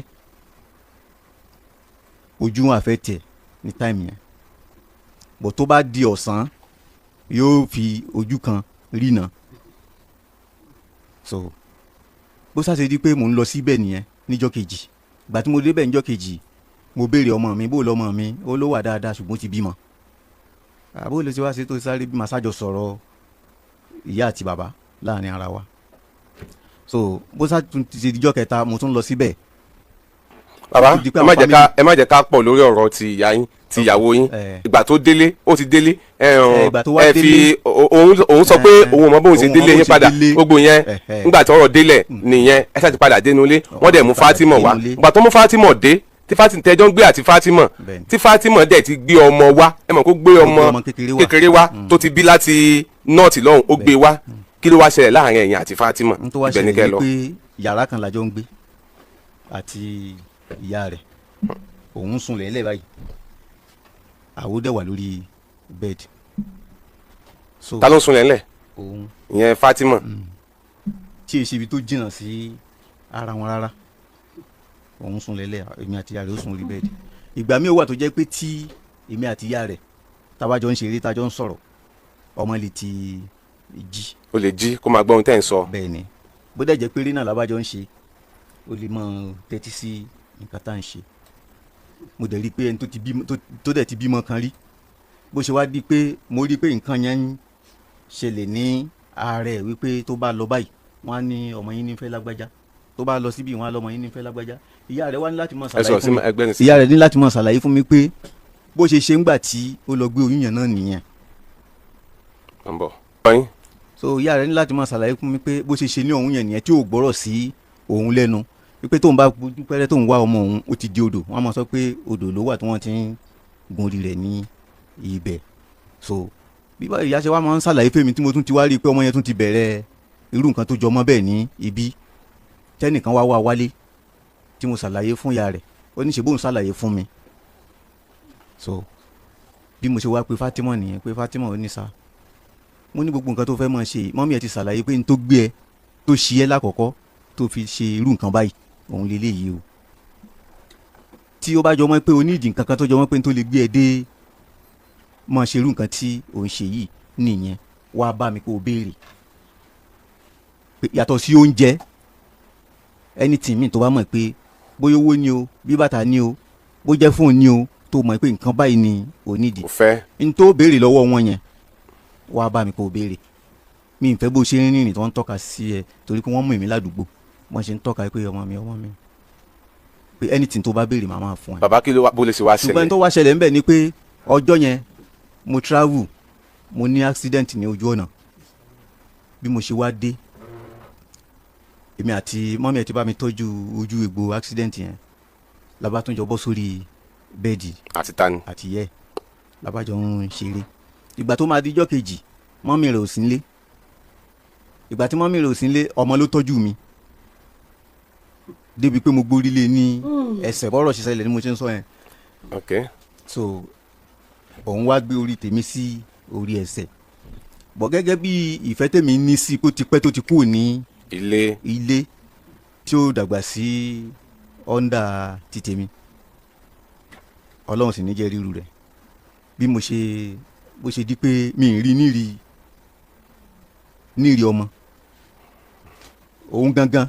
ojú wọn àfẹ́ tẹ̀ ní táìmù yẹn bọ̀ tó bá di ọ̀sán yóò fi ojú kan rína so bó ṣàṣe di pé mò ń lọ síbẹ̀ nìyẹn níjọ́ kejì ìgbà tí mo débẹ̀ níjọ́ kejì mo béèrè ọmọ mi bó lọmọ mi ó ló wà dáadáa ṣùgbọ́n ó ti bímọ àbó lè ṣe wá ṣe tó sáré bí màsájọ sọ̀rọ̀ ìyá àti bàbá láàrin ara wa so bó ṣá tún ti dijọ́ kẹta mo tún lọ síbẹ̀. bàbá ẹ má jẹ́ ká pọ̀ lórí ọ̀rọ̀ ti ìyá yín ti ìyàwó yín ìgbà tó délé ó ti délé ẹ fi òun sọ pé òun mọ bóun ṣe délé yín padà gbogbo yẹn nígbà tí ọ̀rọ̀ délẹ̀ nìyẹn ẹ ṣáà ti padà dénú ilé wọ́n dẹ̀ mú Fatima wá ìgbà tó mú Fatima dé tí Fatima tẹjọ́ ń gbé àti Fatima tí Fatima dẹ̀ ti gbé ọmọ wá ẹ mọ̀ kó gbé ọmọ kékeré wá tó ti bí láti nọ́ọ̀tì lọ́hùn ó gbé wá kí ló wá ṣẹlẹ̀ láàrin ẹ̀yin àti Fatima ibẹ̀ ní kẹ́ lọ. pé yàrá kan làjọ ń gbé àti ìyá rẹ̀ òun sùn lẹ́lẹ̀ báyìí àwo dẹ̀ wà lórí bẹ́ẹ̀dì. ta ló ń sùn lẹ́lẹ̀ òun ìyẹn Fatima. tí èsì ibi tó jìnnà sí ara wọn rárá òun sùn lẹ́lẹ̀ èmi àti ìyá rẹ̀ ó sùn lórí bẹ́ẹ̀dì. ìgbà míì wà tó jẹ́ pé tí èmi àti ìyá rẹ̀ tábàjọ ń ṣeré tájọ ń sọ̀rọ̀ ọmọ lè ti jí. o lè jí kó máa gbọ́ ohun tẹ́ ń sọ. bẹ́ẹ̀ ni bó dẹ̀ jẹ́ pé eré náà lábàjọ ń ṣe ó lè máa tẹ́tí sí nǹkan tá à ń ṣe. mo dẹ̀ rí i pé ẹni tó dẹ̀ ti bímọ kan rí bó ṣe wá di pé mo rí i pé nǹkan yẹn ń ṣẹlẹ̀ ní ààrẹ wípé tó bá lọ báyìí wọ́n á ní ọmọ yín nífẹ̀ẹ́ lágbájá tó bá lọ síbi wọ́n á lọ́mọ yín nífẹ̀ẹ́ lágbájá ìyá rẹ̀ wá ní láti mọ̀ ṣàlàyé fún mi ìyá rẹ̀ ní láti mọ̀ ṣàlàyé fún mi pé bó ṣe ṣe ń gbà tí ó lọ gbé oyún yẹn náà nìyẹn. so ìyá rẹ̀ ní láti mọ̀ ṣàlàyé fún mi pé bó ṣe ṣe ní òun yẹn nìyẹn tí ò gbọ́rọ̀ sí òun lẹ́nu wípé tóun bá gbójú pẹ́rẹ́ tóun wá ọmọ òun ó ti di odò wọ́n á mọ̀ sọ pé odò ló wà tí wọ́n ti ń gun orí rẹ̀ ní ibẹ̀. so bí báyìí ìyá ṣe wá máa ń ṣàlàyé fèmí tí mo tún ti wá rí i pé ọmọ yẹn tún ti bẹ̀rẹ̀ irú nǹkan tó jọmọ́ bẹ́ẹ̀ ní ibi tẹ́nìkan wá wá wálé tí mo ṣàlàyé fún ìyá rẹ̀ ó ní ṣe bóun ṣàlàyé fún mi. so bí mo ṣe wá pé Fatima nìyẹn pé Fatima ò ní sá mo ní gbogbo nǹkan tó fẹ́ máa ṣe mọ́mí ẹ ti ṣàlàyé pé n tó gbé ẹ tó ṣí ẹ lákọ̀ọ́kọ́ tó fi ṣe irú nǹkan báyìí òun lè léyìí o tí ó bá jọ mọ́ pé o ní ìdí nǹkan kan tó jọ mọ́ pé n tó lè gbé ẹ dé máa ṣe irú nǹkan tí òun ṣe yìí nìyẹn wá bá mi kó o béèrè yàtọ̀ sí oúnjẹ anything mi tó bá mọ̀ pé bóyá owó ni o bí bàtà ni o bó jẹ́ fóònù ni o tó mọ̀ pé nǹkan báyìí ni ò nídìí kò fẹ́ n tó béèrè lọ́wọ́ wọn yẹn wá bá mi kó o béèrè mi ń fẹ́ bó ṣe ń rìnrìn tó ń tọ́ka sí ẹ torí pé wọ́n mú èmi ládùúgbò wọ́n ṣe ń tọ́ka pé ọmọ mi pé anything tó bá béèrè màá máa fún ẹ. bàbá kí ló bó lè ṣe wá ṣẹlẹ̀. ṣùgbọ́n tó wá ṣẹlẹ̀ ńbẹ̀ ni pé ọjọ́ yẹn mo travel mo ní accident ní ojú ọ̀nà bí mo ṣe wá dé èmi àti mọ́mí ẹ̀ ti bá mi tọ́jú ojú egbò accident yẹn labá tún jọ bọ́ sórí bẹ́ẹ̀dì àti tani àti yẹ labájọ ń ṣeré ìgbà tó máa di ijọ́ kejì mọ́mí rẹ̀ ò sí nílé ìgbà tí mọ́mí rẹ̀ ò sí nílé ọmọ ló tọ́jú mi débi pé mo gbórí lé ní ẹsẹ̀ bọ́rọ̀ ṣiṣẹ́ ilẹ̀ ni mo ṣe ń sọ yẹn. ok so òun wá gbé orí tèmi sí orí ẹsẹ̀ bọ̀ gẹ́gẹ́ bí ìfẹ́ tèmi ní sí kó ti pẹ́ tó ti kú ní ilé tí ó dàgbà sí ọ́ndà ti tèmi ọlọ́run sì ní jẹ́ ríru rẹ̀ bí mo ṣe bó ṣe di pé mi ì rí níri ọmọ òun gangan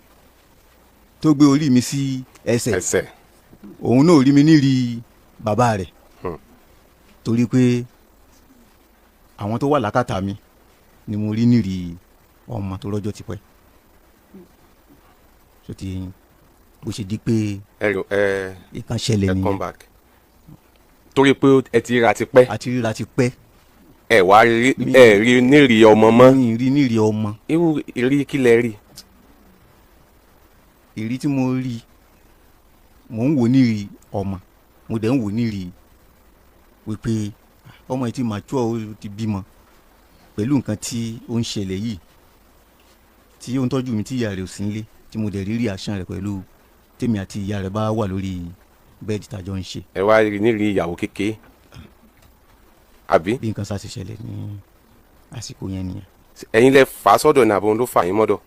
tó gbé orí mi sí ẹsẹ̀ òun náà rí mi níri bàbá rẹ̀ torí pé àwọn tó wà lákàtà mi ni mo rí níri ọmọ tó rọ́jọ́ ti pẹ́ so ti bó ṣe di pé ìkan ṣẹlẹ̀ nìyẹn torí pé ẹ ti ra ti pẹ́ àti ríra ti pẹ́ ẹ wá rí níri ọmọ mọ́ rí níri ọmọ irú ìrí kí lẹ rí. ìrí tí mo rí mò ń wò níri ọmọ mo dẹ̀ ń wò níri wípé ọmọ yìí ti mature ó ti bímọ pẹ̀lú nǹkan tí ó ń ṣẹlẹ̀ yìí tí ó ń tọ́jú mi tí ìyá rẹ̀ ò sí nílé tí mo dẹ̀ rí reaction rẹ̀ pẹ̀lú tèmi àti ìyá rẹ̀ bá wà lórí bẹ́ẹ̀dì tàjọ ń ṣe. ẹ wá rí níri ìyàwó kékeré àbí. bí nǹkan sá ti ṣẹlẹ̀ ní àsìkò yẹn nìyẹn. ẹ̀yin lẹ fà á sọ́dọ̀ ní àbọ̀ òun ló fà yín mọ́dọ̀.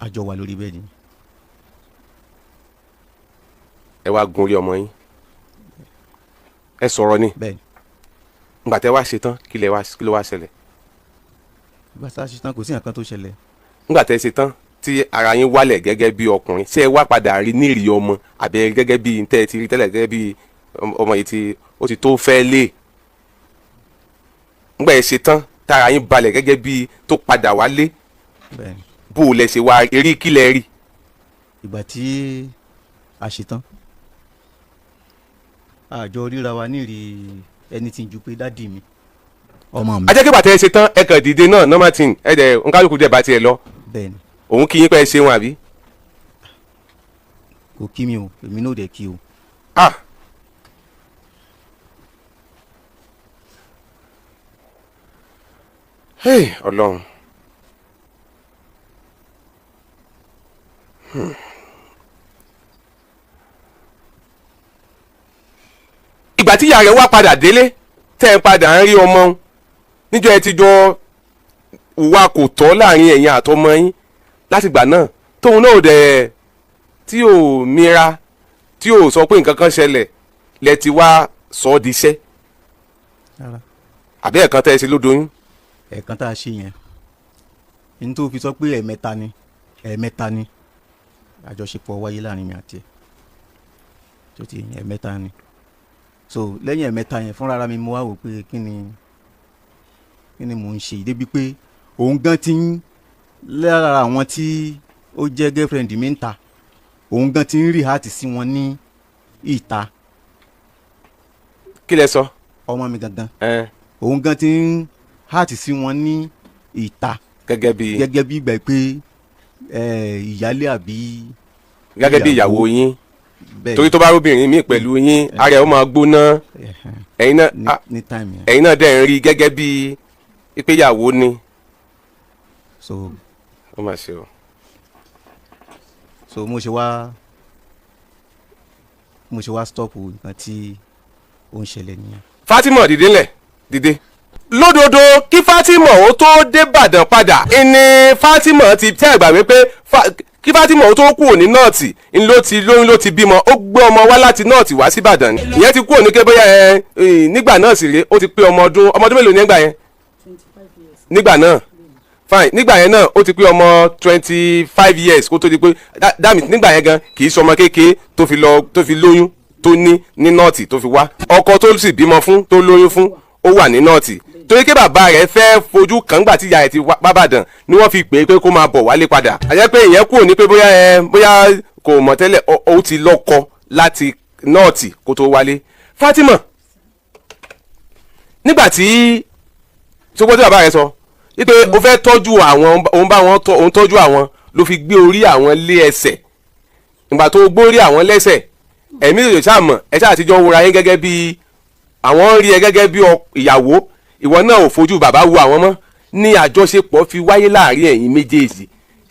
a jọ wà lórí bẹ́ẹ̀dì. ẹ wá gun orí ọmọ yín ẹ sọ̀rọ̀ ni bẹ́ẹ̀ni ngbà tẹ́ wá ṣe tán kí ló wá ṣẹlẹ̀. ìgbà tá a ṣe tán kò sí nǹkan tó ṣẹlẹ̀. ngbà tẹ́ ṣe tán tí ara yín wálẹ̀ gẹ́gẹ́ bí ọkùnrin ṣé ẹ wá padà rí nírì ọmọ àbẹ gẹ́gẹ́ bí tẹ́ ẹ ti rí tẹ́lẹ̀ gẹ́gẹ́ bí ọmọ yìí ó ti tó fẹ́ lé. ngbà ẹ ṣe tán tára yín balẹ̀ gẹ́gẹ́ bí tó padà wálé bẹ́ẹ̀ni bó o lẹ ṣe wá eré kílẹ̀ rí. ìgbà tí a ṣe tán àjọ ríra wa nírì ẹni tí ń ju pé dádì mi ọmọ mi. ajẹ́ kí bàtẹ́ ẹ ṣe tán ẹ kàn dìde náà normal thing ẹ dẹ̀ nkálukú dẹ̀ bá tiẹ̀ lọ. bẹ́ẹ̀ni òun kí yín pẹ́ ṣe wọn àbí. kò kí mi o èmi náà dẹ̀ kí o. ah hey ọlọ́run ìgbà tí ìyá rẹ̀ wá padà délé tẹ́ ẹ padà ń rí ọmọ níjọ́ ẹ ti jọ wà kò tọ́ láàrin ẹ̀yin àtọmọ yín látìgbà náà tóun náà dẹ̀ tí ò mira tí ò sọ pé nǹkan kan ṣẹlẹ̀ lẹ ti wá sọ ọ́ di iṣẹ́ rárá àbí ẹ̀kan tẹ́ ẹ ṣe lódoyún. ẹ̀ẹ̀kan tá a ṣe yẹn ní tó fi sọ pé ẹ̀ẹ̀mẹ́ta ni àjọṣepọ̀ wáyé láàrin mi àti ẹ̀ tó ti ẹ̀ẹ̀mẹ́ta ni so lẹ́yìn ẹ̀ẹ̀mẹ́ta yẹn fúnra mi mo wá wò pé kí ni mò ń ṣe débi pé òun gan ti ń lára àwọn tí ó jẹ́ girlfriend mi ń ta òun gan ti ń rí àti sí wọn ní ìta. kí lẹ sọ. ọmọ mi gangan òun gan ti ń àti sí wọn ní ìta. gẹ́gẹ́ bí ìgbà pé ìyálé àbí. gẹ́gẹ́ bí ìyàwó yín torí tó bá róbìnrin míì pẹ̀lú yín ara ẹ̀ ó máa gbóná ẹ̀yin náà dẹ̀ ń rí gẹ́gẹ́ bí ìpéyàwó ni. so ó mà ṣe o. so mo ṣe wá stop nǹkan tí ó ń ṣẹlẹ̀ nìyẹn. Fatima dìde ńlẹ̀ dìde. lódodo kí Fatima ó tó dé Ìbàdàn padà ìní Fatima ti tẹ́ ẹ̀gbà wípé kí Fatima ó tó kúrò ní nọ́ọ̀tì ló ti lóyún ló ti bímọ ó gbé ọmọ wá láti nọ́ọ̀tì wá sí Ìbàdàn ni ìyẹn ti kúrò ní ké bóyá nígbà náà sì rèé ó ti pé ọmọ ọdún mélòó nígbà yẹn nígbà náà fine nígbà yẹn náà ó ti pé ọmọ 25 years kó tó di pé dáàmì nígbà yẹn gan kì í sọmọ kékeré tó fi lóyún tó ní nọ́ọ̀tì tó fi wá ọkọ tó sì bímọ fún tó lóyún fún ó wà ní nọ́ọ̀tì torí pé bàbá rẹ̀ fẹ́ fojú kàn gbà tí ìyá rẹ̀ ti wá bàbàdàn ni wọ́n fi pè é pé kó máa bọ̀ wálé padà àjẹ́ pé ìyẹn kúrò ní pé bóyá kò mọ̀ tẹ́lẹ̀ ó ti lọ́kọ láti nọ́ọ̀tì kó tó wálé. Fatima nígbà tí sọ́kọ́ tí bàbá rẹ̀ sọ wípé ó fẹ́ tọ́jú àwọn òun tọ́jú àwọn ló fi gbé orí àwọn lé ẹsẹ̀ ìgbà tó gbórí àwọn lẹ́sẹ̀ ẹ̀mí lè ṣàmọ̀ ẹ̀ ṣáà ti jọ wúra yín gẹ́gẹ́ bí àwọn ń rí ẹ gẹ́gẹ́ bí ìyàwó ìwọ náà ò fojú bàbá wo àwọn mọ́ ní àjọṣepọ̀ fi wáyé láàrin ẹ̀yin méjèèjì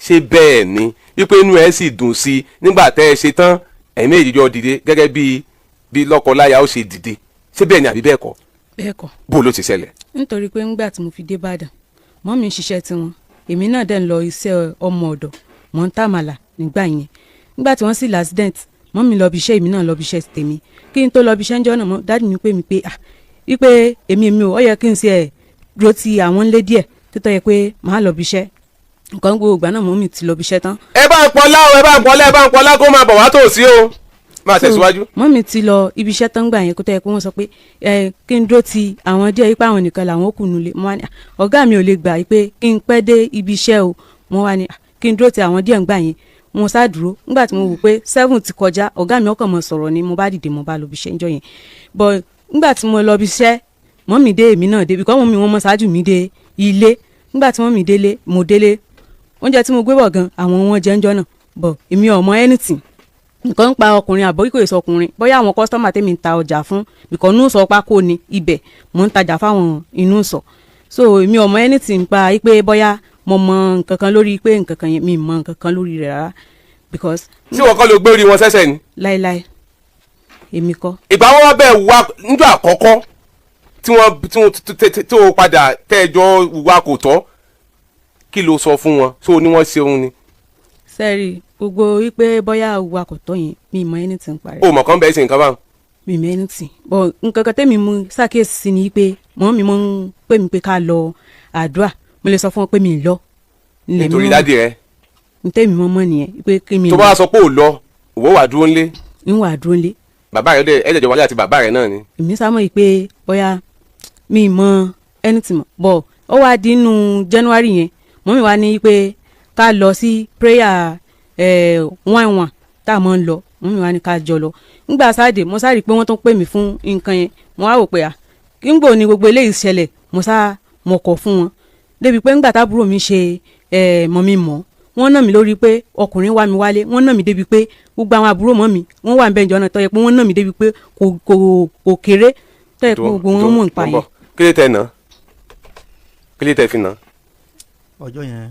ṣé bẹ́ẹ̀ ni wípé inú ẹ sì dùn sí i nígbà tẹ́ ẹ ṣe tán ẹ̀yin méjèèjì jọ dìde gẹ́gẹ́ bí lọ́kọláya ó ṣe dìde ṣé bẹ́ẹ̀ ni àbí bẹ́ẹ̀ kọ́. bẹ́ẹ̀ kọ́. bó ló ti ṣẹlẹ̀. nítorí pé ńgbà tí mo fi dé Ìbàdàn mọ́ mi ń ṣiṣẹ́ tiwọn èmi náà dẹ̀ ń lọ iṣẹ́ ọmọ ọ̀dọ̀ mọ́ ń tàmàlà nígbà yẹn nígbà tí wọ́n sì l'accident mọ́ mi lọ bí iṣẹ́ èmi náà lọ bí iṣẹ́ tèmi kí n tó lọ bí iṣẹ́ ń jọ́ náà mọ́ dáàdì mi pè mí pé wípé èmi ò ó yẹ kí n ṣe dúró ti àwọn ńlé díẹ̀ tó tọ́ yẹ pé màá lọ bí iṣẹ́ nǹkan gbogbo ìgbà náà mọ́ mi ti lọ bí iṣẹ́ tán. ẹ bá ń pọlá o ẹ bá ń pọlá kó máa bọ̀ wá tòsí o máa tẹ̀síwájú. mọ́ mi ti lọ ibi iṣẹ́ tán gbà yẹn kó tọ́ yẹ pé wọ́n sọ pé kí n dúró ti àwọn díẹ̀ yípa àwọn nìkan làwọn kù nulẹ̀ mo wá ní ọ̀gá mi ò lè gbà pé kí n pẹ́ dé ibi iṣẹ́ o mo wá ní kí n dúró ti àwọn díẹ̀ ń gbà yẹn mo sá dúró nígbà tí mo wò pé 7 ti kọjá ọ̀gá mi ọkàn mọ̀ sọ̀rọ̀ ni mo bá dìde mo bá lọ bí iṣẹ́ ńjọ́ yẹn but nígbà tí mo lọ bí iṣẹ́ mọ́ mi dé èmi náà dé bíkọ́ mọ́ mi wọ́n mọ́ ṣáájú mi dé ilé nígbà tí mọ́ mi délé mo délé oúnjẹ tí mo gbé bọ̀ gan àwọn wọn jẹ́ ńjọ́ náà but èmi ò mọ anything nǹkan ń pa ọkùnrin àbọ̀ kò èso ọkùnrin bóyá àwọn kọ́sítọ́mà tèmi ń ta ọjà fún bíkọ́ inú sọ pákó ni ibẹ̀ mo ń tajà fáwọn inú sọ so èmi ò mọ anything pa pé bóyá mo mọ nǹkan kan lórí pé nǹkan kan yẹn mi mọ nǹkan kan lórí rẹ̀ rárá because. tí wọn kọ́ ló gbé orí wọn sẹ́sẹ̀ ni. láéláé èmi kọ́. ìgbà wọn bẹ́ẹ̀ wá níjọ́ àkọ́kọ́ tí o padà tẹ́jọ́ wà kò tọ́ kí ló sọ fún wọn tó ní wọ́n ṣeun ni. sẹ́ẹ̀rì gbogbo wípé bóyá wa kò tọ́ yẹn mi mọ anything parí. o mọ̀ kán bẹ́ẹ̀ ṣe nǹkan báwọn. mi mọ anything but nǹkan kan tẹ́mi mú ṣàkíyèsí ni pé mọ́ mi mọ́ ń pè mí pé ká lọ àdúrà mo lè sọ fún wọn pé mi ì lọ. nítorí dádì rẹ. ntẹ́mi mọ́ nìyẹn pé kí mi. tó bá sọ pé ò lọ òwò wà dúró ńlé. ń wà dúró ńlé. bàbá rẹ ẹ̀jẹ̀ wálé àti bàbá rẹ náà ni. èmi sá mọ̀ pé bóyá mi ì mọ anything mọ̀ but ó wá di inú January yẹn mọ́ mi wá ní pé ká lọ sí prayer one tá a mọ̀ ń lọ mọ́ mi wá ní ká jọ lọ nígbà sáàdì mo sáré pé wọ́n tún pè mí fún nǹkan yẹn mo wá wò pé kí n gbò ní gbogbo eléyìí ṣẹlẹ̀ mo kọ̀ fún wọn débi pé ńgbà tábúrò mi ṣe mọ̀ mi mọ̀ wọ́n nà mí lórí pé ọkùnrin wá mi wálé wọ́n nà mí débi pé gbogbo àwọn àbúrò mọ́ mi wọ́n wà níbẹ̀ ìjọ náà tó yẹ pé wọ́n nà mí débi pé kò kéré tó yẹ pé gbogbo wọn mọ̀ nípa yẹn. kí lè tẹ nà kí lè tẹ fi nà. ọjọ́ yẹn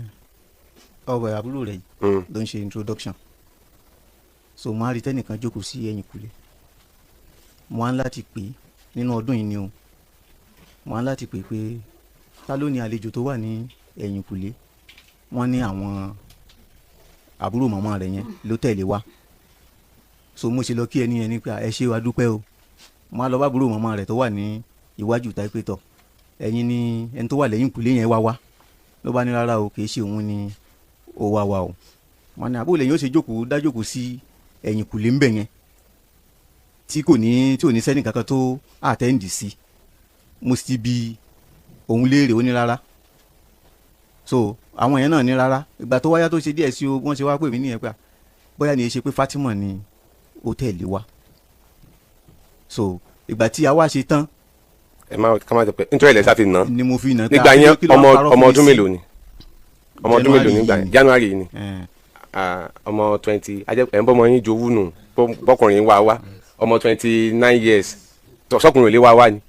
ọwọ́ àbúrò rẹ̀ yìí ló ń ṣe introduction so mo á rí tẹ́nìkan jókòó sí ẹ̀yìn kùlé mo á ń láti pè é nínú ọdún yìí ni o mo á ń láti pè é pé ta ló ní àlejò tó wà ní ẹ̀yìn kùlé wọ́n ní àwọn àbúrò màmá rẹ̀ yẹn ló tẹ̀lé wa so mo ṣe lọ kí ẹni yẹn ní pé ẹ ṣé wa dúpẹ́ o mo á lọ bá àbúrò màmá rẹ̀ tó wà ní iwájú ta pé tọ̀ ẹ̀yin ni ẹni tó wà lẹ́yìn kùlé yẹn wá ló bá ní rárá o kì í ṣe òun ni ó wá wa o wọn ní àbúrò lẹ́yìn ó ṣe jókòó dájókòó sí ẹ̀yìn kùlé ńbẹ̀ yẹn tí ò ní sẹ́ni kankan tó àtẹ́ǹdì sí mo sì bi òun léèrè ó ní rárá so àwọn yẹn náà ní rárá ìgbà tó wáyá tó ṣe díẹ̀ sí o wọ́n ṣe wá pè mí nìyẹn pé bóyá ni ṣe pé Fatima ni ó tẹ̀lé wa so ìgbà tí a wá ṣe tán. ẹ má ká má jẹ pé nítorí ilẹ̀ sáfi nà. ni mo fi nà. nígbà yẹn ọmọ ọdún mélòó ni ọmọ ọdún mélòó nígbà yẹn January yìí ni ọmọ 20 ẹ̀ ń bọ́ ọmọ yín jowú nù bọ́kùnrin wá ọmọ 29 years sọkùnrin ò lè wá ni.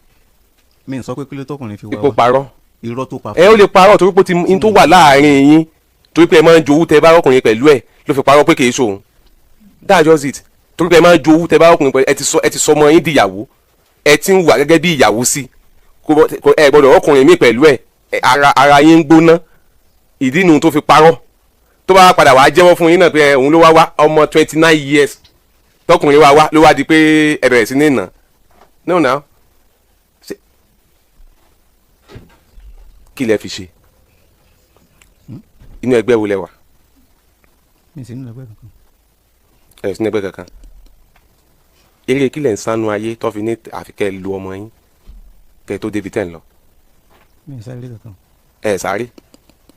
mi n sọ pé kílé tọkùnrin fi wá ipò parọ́ irọ́ tó pa. ẹ ó lè parọ́ torí pé n tó wà láàrin yín torí pé ẹ máa ń jowú tẹ bá ọkùnrin pẹ̀lú ẹ ló fi parọ́ pé kì í ṣòun that's just it torí pé ẹ máa ń jowú tẹ bá ọkùnrin pẹ̀lú ẹ ti sọ ọmọ yín di ìyàwó ẹ ti ń wà gẹ́gẹ́ bí ìyàwó sí ẹ gbọ́dọ̀ ọkùnrin mi pẹ̀lú ẹ ara yín ń gbóná ìdí nu tó fi parọ́ tó bá padà wá jẹ́wọ́ fún yín náà pé òun ló wá ọmọ 29 years tọkùnrin wá ló wá di pé ẹ bẹ̀rẹ̀ sí ní nà no now kí lẹ fi ṣe inú ẹgbẹ́ wo lẹ wà. mi sì nínú ẹgbẹ́ kankan. ẹ sí ní ẹgbẹ́ kankan eré kí lẹ̀ ń sánú ayé tó fi ní àfikẹ́ lu ọmọ yín kẹ́ tó débi tẹ̀ ń lọ. mi ì sáré kankan. ẹ sáré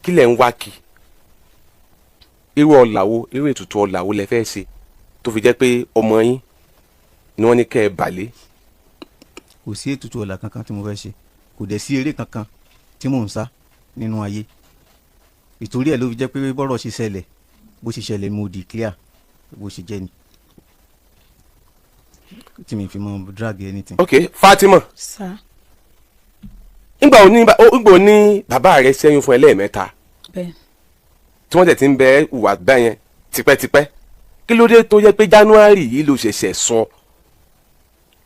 kí lẹ̀ ń wá kí irú ọ̀làwó irú ètùtù ọ̀làwó lẹ fẹ́ ṣe tó fi jẹ́ pé ọmọ yín ni wọ́n ní kẹ́ ẹ bàlẹ́. kò sí ètùtù ọ̀la kankan tí mo fẹ́ ṣe kò dẹ̀ sí eré kankan tí mò ń sá nínú ayé ìtorí ẹ̀ ló fi jẹ́ pé bọ́rọ̀ ṣe ṣẹlẹ̀ bó ṣe ṣẹlẹ̀ mo declare bó ṣe jẹ́ ni tí mi fi mọ drag anything. ok Fatima sá. ńgbà ò ní bàbá rẹ ṣẹ́yún fún ẹ lẹ́ẹ̀mẹ́ta bẹ́ẹ̀. tí wọ́n tẹ̀ ti ń bẹ ìwà bẹ́ẹ̀ yẹn tipẹ́tipẹ́ kí ló dé tó yẹ pé January yìí ló ṣẹ̀ṣẹ̀ sọ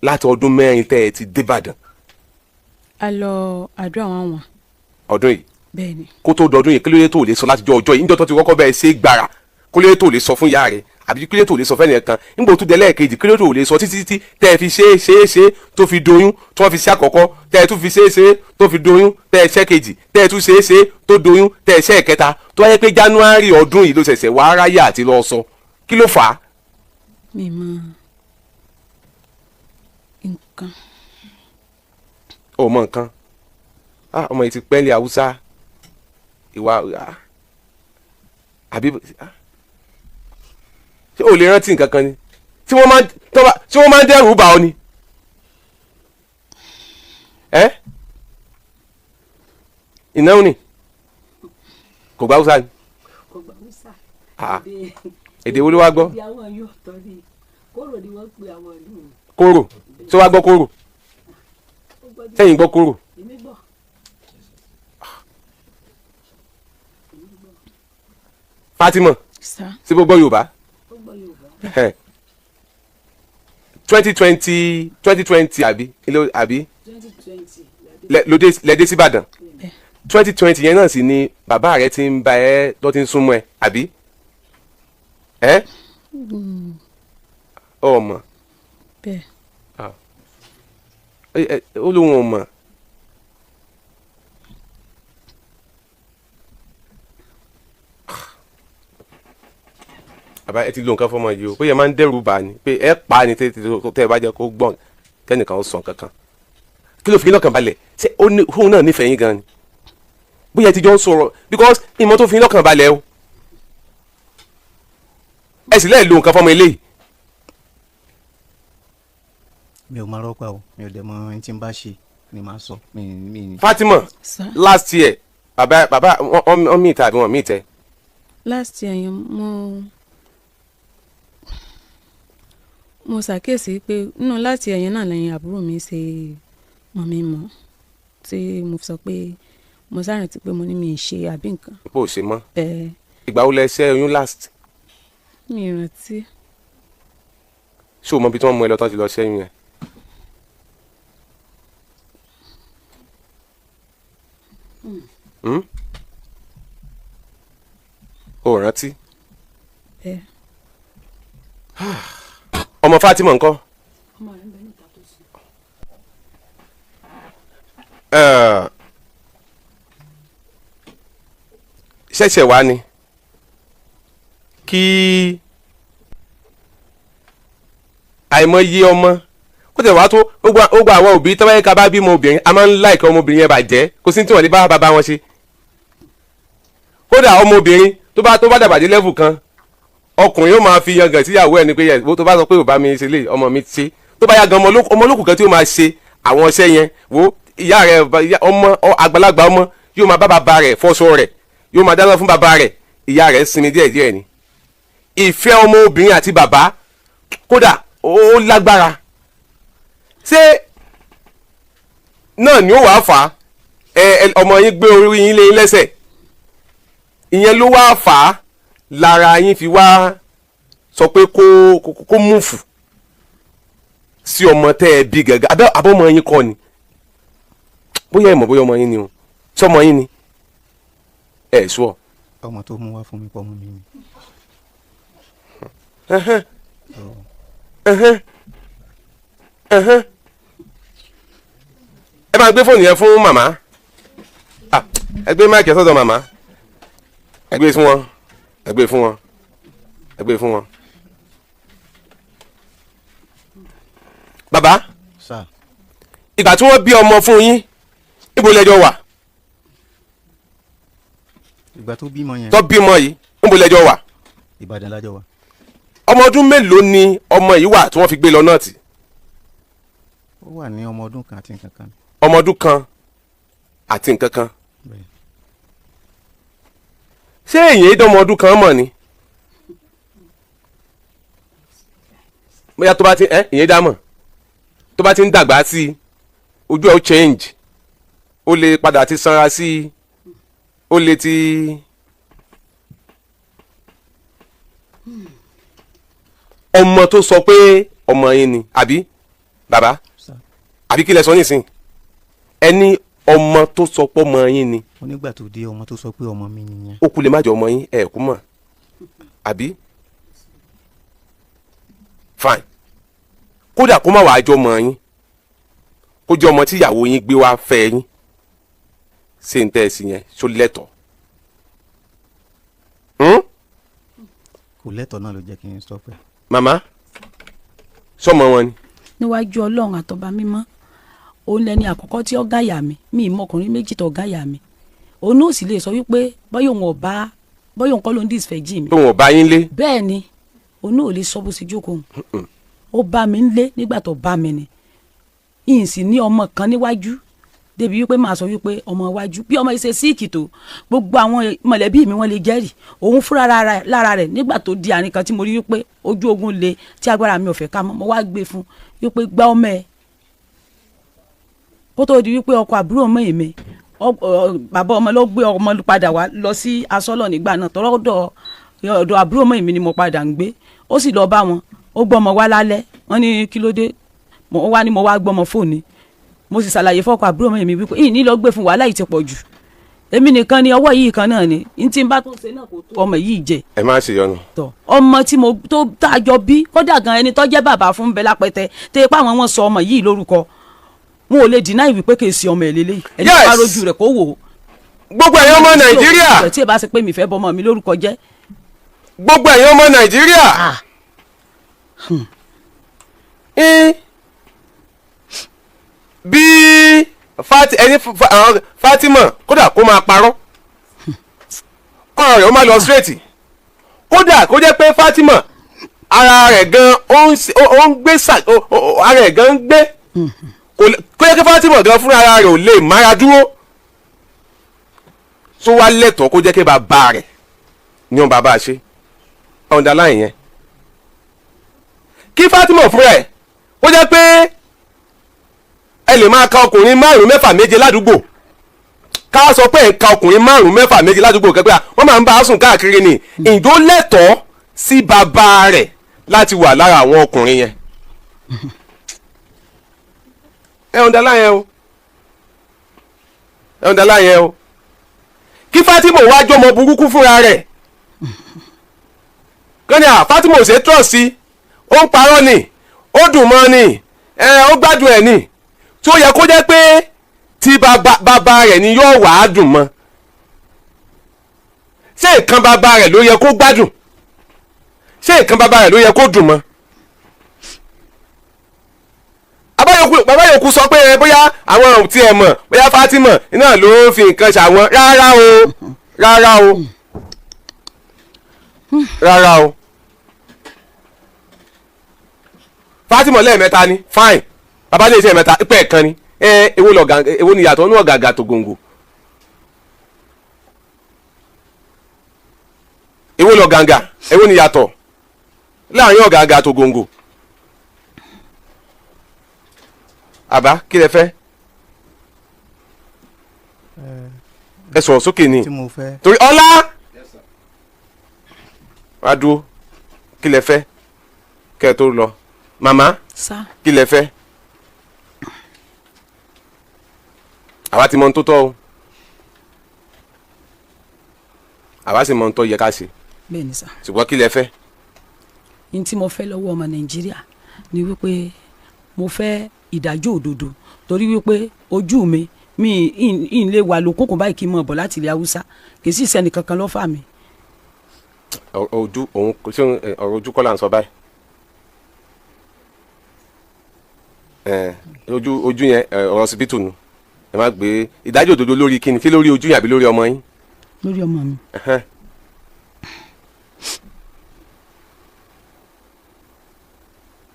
láti ọdún mẹ́rin tẹ́ ẹ ti débàdàn. a lọ àdúrà wọn. ọdún yìí. bẹ́ẹ̀ni. kó tó dọdún yìí kí ló dé tó lè sọ láti jọ ọjọ́ yìí níjọ́ tó ti kọ́kọ́ bẹ́ẹ̀ ṣe gbàrà kó ló dé tó lè sọ fún ìyá rẹ̀ àbí kí ló dé tó lè sọ fẹ́ni ẹ̀kan nígbà tó dé lẹ́ẹ̀kejì kí ló dé tó lè sọ títí tẹ́ ẹ fi ṣe tó fi doyún tó wọ́n fi ṣe àkọ́kọ́ tẹ́ ẹ tún fi ṣe tó fi doyún tẹ́ ẹ ṣe kejì tẹ́ ẹ tún ṣe tó doyún tẹ́ ẹ ṣe kẹta tó wáyé pé January ọdún yìí ló ṣẹ̀ṣẹ̀ wá ráyà àti lọ sọ kí ló fà á. mi mọ nǹkan. ó mọ nǹkan ọmọ yìí ti pẹ́ẹ́lí Haúsá ìwà àbí ṣé o lè rántí nǹkan kan ni tí wọ́n máa ń dẹ́rù bà ọ́ ni ìnáwó ni kò gba Haúsá ni kò gbà Hausa. èdè wo ló wá gbọ́. ibi àwọn yóò tọ́ ni kóró ni wọ́n pe àwọn ìlú. kóró tí wọ́n wá gbọ́ kóró sẹ́yìn gbọ́ kóró. èmi gbọ́. Fatima sí gbogbo Yorùbá. 2020 àbí 2020 lẹ́dẹ́ síbàdàn 2020 yẹn náà sì ni bàbá rẹ ti ń bá ẹ tó ti ń súnmọ́ ẹ àbí ẹ ọmọ bẹ́ẹ̀ ó lóun ọmọ bàbá ẹ ti lo nǹkan fọmọ yìí o bóyá máa ń dẹ́rù bà ní pé ẹ pa á ní tẹ́ ẹ bá jẹ́ kó gbọ́n kẹ́nìkan ó sàn kankan kí ló fi lọ́kàn balẹ̀ ṣé òun náà nífẹ̀ẹ́ yín gan ni bóyá ti jọ ń sọ̀rọ̀ because ìmọ̀ tó fi lọ́kàn balẹ̀ o ẹ sì lẹ́ẹ̀ lo nǹkan fọmọ eléyìí. mi ò máa rọ́pà o mi ò dẹ̀ mọ ẹni tí n bá ṣe ni màá sọ mi. Fatima last year bàbá wọn mí ìta àbí wọn mí ìtẹ. last year yẹn mo ṣàkíyèsí pé nínú láti ẹ̀yìn náà lẹ́yìn àbúrò mi ṣe mọ̀ mi mọ́ tí mo sọ pé mo ṣàrántí pé mo ní mi ì ṣe àbí nǹkan. bó o ṣe mọ́ ìgbà wo lẹ ṣẹ́ oyún last. mi ì rántí. ṣé o mọ ibi tí wọ́n mú ẹ lọ tán ti lọ ṣẹ́yún yẹn. o rántí. ọmọ Fatima ńkọ́. ṣẹ̀ṣẹ̀ wá ni kí àìmọye ọmọ kó tẹ̀ wá tó ó gba àwọn òbí tọ́wọ́ yẹn ká bá bímọ obìnrin a máa ń láìka ọmọbìnrin yẹn bàjẹ́ kó sí tí wọ́n lè bá bàbá wọn ṣe kódà ọmọbìnrin tó bá dàgbà dé level kan ọkùnrin yóò máa fi yangàn síyàwó ẹ̀ ní pé yẹ tó bá sọ pé bàbá mi ṣe lè ọmọ mi ṣe tó bá yá gan ọmọ olókùn kan tí ó máa ṣe àwọn ọṣẹ yẹn wo ìyá rẹ̀ ọmọ àgbàlagbà ọmọ yóò máa bá bàbá rẹ̀ fọṣọ rẹ̀ yóò máa dáná fún bàbá rẹ̀ ìyá rẹ̀ sinmi díẹ̀díẹ̀ ni ìfẹ́ ọmọ obìnrin àti bàbá kódà ó lágbára ṣé náà ni ó wàá fà á ọmọ yín gbé orí yín lé yín lẹ́sẹ̀ ìyẹn ló wàá fà á lára yín fi wá sọ pé kó múfù sí ọmọ tẹ́ ẹ bí gẹ́gẹ́ abọ́mọ yín kọ́ ni bóyá ìmọ̀ bóyá ọmọ yín ni o ṣé ọmọ yín ni ẹ̀ sọ. ọmọ tó mú wá fún mi pọ̀ mọ́ mi ni. ẹ máa gbé fóònù yẹn fún màmá ẹ gbé máìkì sọ́dọ̀ màmá ẹ gbé fún wọn ẹ gbé fún wọn ẹ gbé fún wọn. bàbá ìgbà tí wọ́n bí ọmọ fún yín níbo lẹ́jọ́ wà. ìgbà tó bímọ yẹn. tó bímọ yìí níbo lẹ́jọ́ wà. Ìbàdàn lájọ wà. ọmọ ọdún mélòó ni ọmọ yìí wà tí wọ́n fi gbé lọ náà tì. ó wà ní ọmọ ọdún kan àti nǹkan kan. ọmọ ọdún kan àti nǹkan kan. ṣé èyí dọ́mọ ọdún kan mọ̀ ni. bóyá tó bá ti ìyẹn dá mọ̀ tó bá ti ń dàgbà sí i ojú ẹ̀ ó change ó lè padà ti sanra sí i ó lè ti. ọmọ tó sọ pé ọmọ yín ni àbí bàbá àbí kí lẹ sọ nísìn ẹni ọmọ tó sọ pé ọmọ yín ni. onígbà tó dé ọmọ tó sọ pé ọmọ mi nìyẹn. ó kú lè má jẹ ọmọ yín ẹ kú mọ̀ àbí fine kódà kó má wàá jọ ọmọ yín kó jẹ ọmọ tí ìyàwó yín gbé wá fẹ́ yín ṣé ń tẹ́ ẹ sí yẹn ṣó lẹ́tọ̀ọ́. kò lẹ́tọ̀ọ́ náà ló jẹ́ kí n sọ pé. màmá sọmọ wọn ni. níwájú ọlọ́run àtọba mímọ́ òun lẹni àkọ́kọ́ tí ó gáyà mi ìmọ̀ ọkùnrin méjì tó gáyà mi òun náà sì lè sọ wípé bọ́yọ̀ òun kọ́ ló ń dìsfẹ́ jì mí. òun ò bá yín lé. bẹ́ẹ̀ ni òun náà ò lè sọ bó ṣe jókòó ó bá mi ń lé nígbà tó bá mi ni ìyìn sì ní ọmọ kan níwájú débi wípé màá sọ wípé ọmọ iwájú bí ọmọ ìṣe síìkì tó gbogbo àwọn mọ̀lẹ́bí mi wọ́n lè jẹ́rìí òun fúnra lára rẹ̀ nígbà tó di àárín kan tí mo rí wípé ojú ogun le tí agbára mi ò fẹ́ ká mọ́ mo wá gbé fún wípé gbá ọmọ ẹ̀ kó tó di wípé ọkọ àbúrò ọmọ èmi bàbá ọmọ ló gbé ọmọ padà wá lọ sí asọ́lọ̀ nígbà náà tọ́rọ́ ọ̀dọ̀ àbúrò ọmọ èmi ni mo padà ń gbé ó sì lọ bá wọn ó gbọ́ ọmọ wá lálẹ́ wọ́n ní kí ló dé wọ́n wá ní mo wá gbọ́ ọmọ fóònù mo sì ṣàlàyé fọ́kọ àbúrò mi wípé ìyìn ní lọ gbé fún wàhálà yìí ti pọ̀ jù èmi nìkan ni ọwọ́ yìí kan náà ni n tí n bá tó ṣe náà kò tó ọmọ yìí jẹ. ẹ má ṣe yọnu. tọ ọmọ tí mo tó tàjọ bí kódà gan ẹni tó jẹ́ bàbá fún bẹ́ẹ̀ lápẹ́tẹ́ tẹ́ pé àwọn wọn sọ ọmọ yìí lórúkọ wọn ò lè dínà ìwé pé kì í ṣe ọmọ ẹ̀ lélẹ́yìí ẹni tó bá rojú rẹ̀ kó wò ó. gbogbo ẹ̀yin ọmọ nàìjíríà. tí ẹ bá ṣe pé mi fẹ́ bọ́ ọmọ mi lórúkọ jẹ́. gbogbo ẹ̀yin ọmọ nàìjíríà. bí Fatima kódà kó máa parọ́ ọ̀rọ̀ rẹ̀ ó máa lọ straight kódà kó jẹ́ pé Fatima ara rẹ̀ gan ó ń gbé ara rẹ̀ gan ń gbé kó jẹ́ pé Fatima gan fúnra ara rẹ̀ ò lè mára dúró tó wá lẹ́tọ̀ọ́ kó jẹ́ pé bàbá rẹ̀ ní wọn bàbá ṣe underline yẹn kí Fatima fúnra ẹ̀ kó jẹ́ pé ẹ lè máa ka ọkùnrin 5 6 7 ládùúgbò ká sọ pé ẹ ka ọkùnrin 5 6 7 ládùúgbò kẹgbẹ́ wọ́n máa ń bá a sùn káàkiri ni ìjó lẹ́tọ̀ọ́ sí bàbá rẹ̀ láti wà lára àwọn ọkùnrin yẹn ẹ underline yẹn o ẹ underline yẹn o kí Fatima wá jọmọ burúkú fúnra rẹ̀ kọ́ni Fatima ò ṣe trust sí ó ń parọ́ ni ó dùn mọ́ ni ó gbádùn ẹ̀ ni tí ó yẹ kó jẹ́ pé tí bàbá rẹ̀ ni yóò wà á dùn mọ́ ṣé nǹkan bàbá rẹ̀ ló yẹ kó gbádùn ṣé nǹkan bàbá rẹ̀ ló yẹ kó dùn mọ́ bàbá yòókù sọ pé bóyá àwọn ò tiẹ̀ mọ̀ bóyá Fatima iná ló fi nǹkan ṣàwọn rárá o rárá o rárá o Fatima lẹ́ẹ̀mẹ́ta ni fine bàbá lè ṣe ẹ̀mẹ́ta pẹ́ ẹ̀kan ni èwo ni yàtọ̀ ní ọ̀gàgà tó gòǹgò èwo lọ gàǹgà èwo ni yàtọ̀ láàrin ọ̀gàgà tó gòǹgò àbá kí lẹ fẹ́ ẹ sọ̀rọ̀ sókè ni torí ọlá wá dúró kí lẹ fẹ́ kẹ́ ẹ tó lọ màmá kí lẹ fẹ́ àwa ti mọ ohun tó tọ́ o àwa sì mọ ohun tó yẹ ká ṣe bẹ́ẹ̀ni sá ṣùgbọ́n kí lẹ fẹ́. ní tí mo fẹ́ lọ́wọ́ ọmọ Nàìjíríà ni wípé mo fẹ́ ìdájọ́ òdodo torí wípé ojú mi ń lè wà lókùnkùn báyìí kí n mọ̀ bọ̀ láti ilẹ̀ Haúsá kì í sì sẹ́ni kankan ló fà mí. ojú òun ṣé ọ̀rọ̀ ojú kọ́ là ń sọ báyìí ojú yẹn ọ̀rọ̀ ọsibítù nu ẹ má gbé ìdájọ́ òdodo lórí kíni sí lórí ojú yín àbí lórí ọmọ yín. lórí ọmọ mi.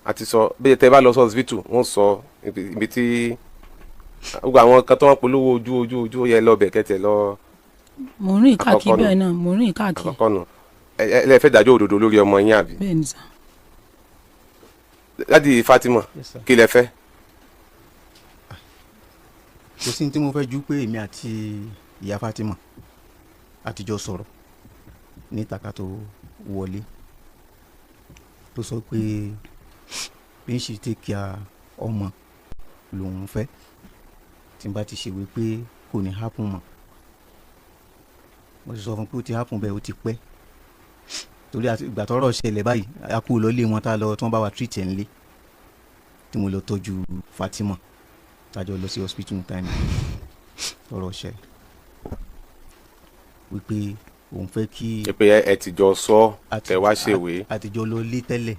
àti sọ bẹ́ẹ̀ tẹ́ bá lọ sí ọsibítù wọ́n sọ ibi tí gbogbo àwọn kan tó wọ́n polówó ojú yẹ lọ bẹ̀ kẹ́tẹ̀ lọ. mo rìn káàkiri bẹ́ẹ̀ náà mo rìn káàkiri. àkọ́kọ́ nù ẹ fẹ́ dájọ́ òdodo lórí ọmọ yín àbí. bẹ́ẹ̀ ni sà. láti Fatima kí lẹ fẹ́. kò sí ní tí mo fẹ́ ju pé èmi àti ìyá Fatima àtijọ́ sọ̀rọ̀ ní ìtàkà tó wọlé tó sọ pé bí n ṣe tẹ́kíà ọmọ lòun fẹ́ tí n bá ti ṣèwé pé kò ní hápùn mọ́ mo sì sọ fún pé ó ti hápùn bẹ́ẹ̀ ó ti pẹ́ torí ìgbà tọ́rọ̀ ṣẹlẹ̀ báyìí a kú lọ lé wọn tá lọ tí wọ́n bá wa treat ẹ̀ ńlé tí mo lọ tọ́jú Fatima tájọ lọ sí hospital time tọ́rọ̀ ṣẹlẹ̀ wípé òun fẹ́ kí. pé ẹ ti jọ sọ ẹ wá ṣèwé. àtijọ́ lọ lé tẹ́lẹ̀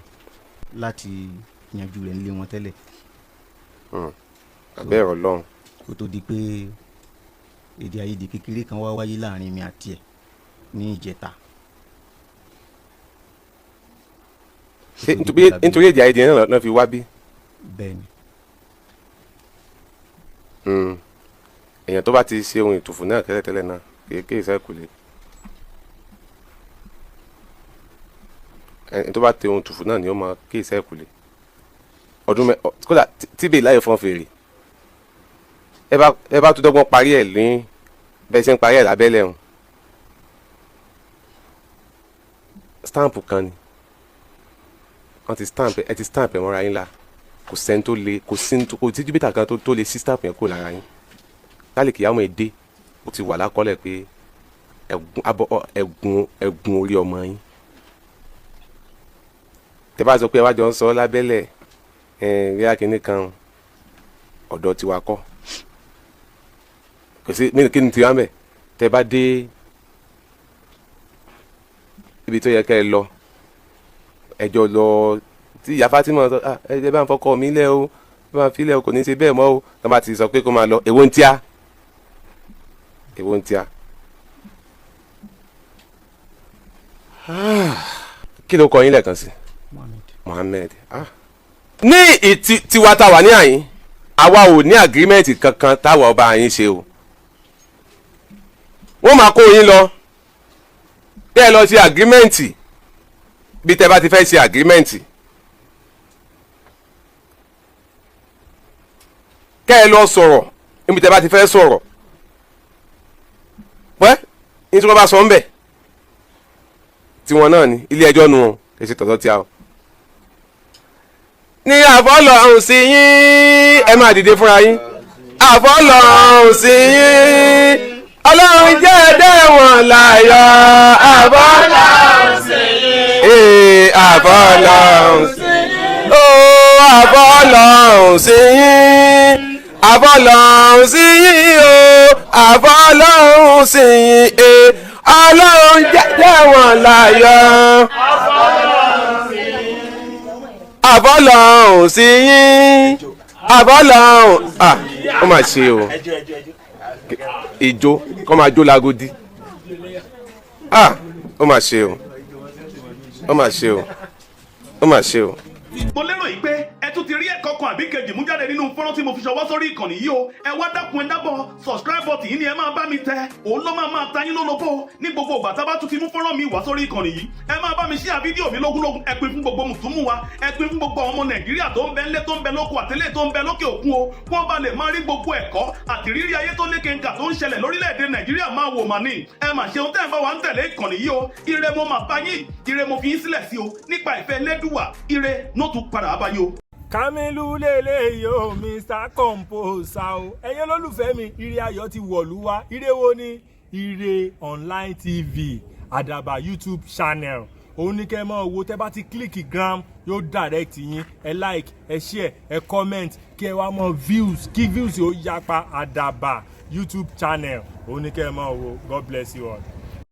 láti yanjú rẹ̀ nílé wọn tẹ́lẹ̀. abẹ́ ẹ̀rọ lọ́hùn. kó tó di pé èdè àìyedè kékeré kan wá wáyé láàrin mi àti ẹ̀ ní ìjẹta. nítorí èdè àìyedè náà fi wá bí. bẹ́ẹ̀ni. èèyàn tó bá ti ṣe ohun ìtùfù náà tẹ́lẹ̀tẹ́lẹ̀ náà kéèké ìṣẹ́kùlé. ẹni tó bá tẹ ohun tùfù náà ni ó máa kí ìṣẹ́kùlé. ọdún kódà tíbẹ̀ láyé fọ́n fèrè ẹ bá tó dọ́gbọ́n parí ẹ̀ ní bẹ́ẹ̀ ṣe ń parí ẹ̀ lábẹ́lẹ̀ hàn stamp kan ni wọ́n ti stamp ẹ ti stamp ẹ̀ mọ́ra yín la kò sẹ́ni tó le kò sí júpítà kan tó le sí staff yẹn kó lára yín kálíkì yàmọ̀ èdè ó ti wà lákọọ́lẹ̀ pé ẹ̀gún orí ọmọ yín tẹ́ bá sọ pé ẹ wá jọ ń sọ lábẹ́lẹ̀ rí akínní kan ọ̀dọ̀ tiwa kọ́ kò sí kí ni tiwa mẹ́ tẹ́ bá dé ibi tó yẹ kẹ́ ẹ lọ ẹjọ́ lọ tí ìyá Fatima sọ ẹ bá ń fọkọ mi lẹ́ o ẹ bá ń filẹ̀ o kò ní í ṣe bẹ́ẹ̀ mọ́ o tọ́ bá ti sọ pé kó máa lọ èwo ń tíá kí ló kọ yín lẹ́ẹ̀kan sí Mohammed ní tiwa tá wà ní àyín àwa ò ní agreement kankan táwa ọba yín ṣe o wọ́n máa kó yín lọ bẹ́ẹ̀ lọ sí agreement bí tẹ́ bá ti fẹ́ ṣe agreement kẹ́ ẹ lọ sọ̀rọ̀ níbi tẹ́ bá ti fẹ́ sọ̀rọ̀ pẹ́ ní tí wọ́n bá sọ ń bẹ̀ tiwọn náà ní ilé ẹjọ́ nu wọn kì í ṣe tọ̀tọ̀ tí a o. ní àfọlọ́hún sí yín ẹ máa dìde fúnra yín àfọlọ́hún sí yín ọlọ́run jẹ́ ẹ̀dẹ́wọ̀n láyọ̀ àfọlọ́hún sí yín àfọlọ́hún sí yín àfọlọ́hún sí yín àfọlọ́hún sí yín àfọlọ́hún sí yín ọlọ́run jẹ́ ẹ̀dẹ́wọ̀n láyọ̀ àfọlọ́hún sí yín àfọlọ́hún ó mà ṣe o ìjó kọ́ máa jó lágódì ó mà ṣe o ó mà ṣe o ó mà ṣe o. mo lérò yìí pé ẹ tún ti rí ẹ̀kọ́ kan àbí kejì mú jáde nínú fọ́nrán tí mo fi ṣọwọ́ sórí ìkànnì yìí o ẹ wá dákun ẹ dábọ̀ subscribe button yìí ni ẹ máa bá mi tẹ òun ló máa ta yín lólobó ní gbogbo ìgbà tá a bá tún ti mú fọ́nrán mi wá sórí ìkànnì yìí ẹ máa bá mi share fídíò mi lógúnlógún ẹ pín fún gbogbo mùtúmù wa ẹ pín fún gbogbo ọmọ Nàìjíríà tó ń bẹ ńlé tó ń bẹ lóko àtẹlẹ tó ń bẹ lókè òkun o wọ́n bá lè máa rí gbogbo ẹ̀kọ́ àti rírí ayé tó lékenkà tó ń ṣẹlẹ̀ lórílẹ̀‐èdè Nàìjíríà máa wò mà ní ẹ mà ṣeun tẹ́ ẹ bá wa ń tẹ̀lé ìkànnì yìí o ire mo mà bá yín ire mo fi yín sílẹ̀ sí o nípa ìfẹ́ Elédùwà ire nó tún padà bá yín o. Kamilu lele yo Mr. Composer o ẹ̀yin olólùfẹ́ mi ire ayọ̀ ti wọ̀lú wá ire wo ni ire online tv Àdàbà YouTube channel òun ní kẹ́ ẹ máa wo tẹ́ bá ti kílíkì gram yóò direct yín ẹ like ẹ share ẹ comment kí ẹ wá mọ views kí views yóò yapa Àdàbà YouTube channel òun ní kẹ́ ẹ máa wo God bless you all.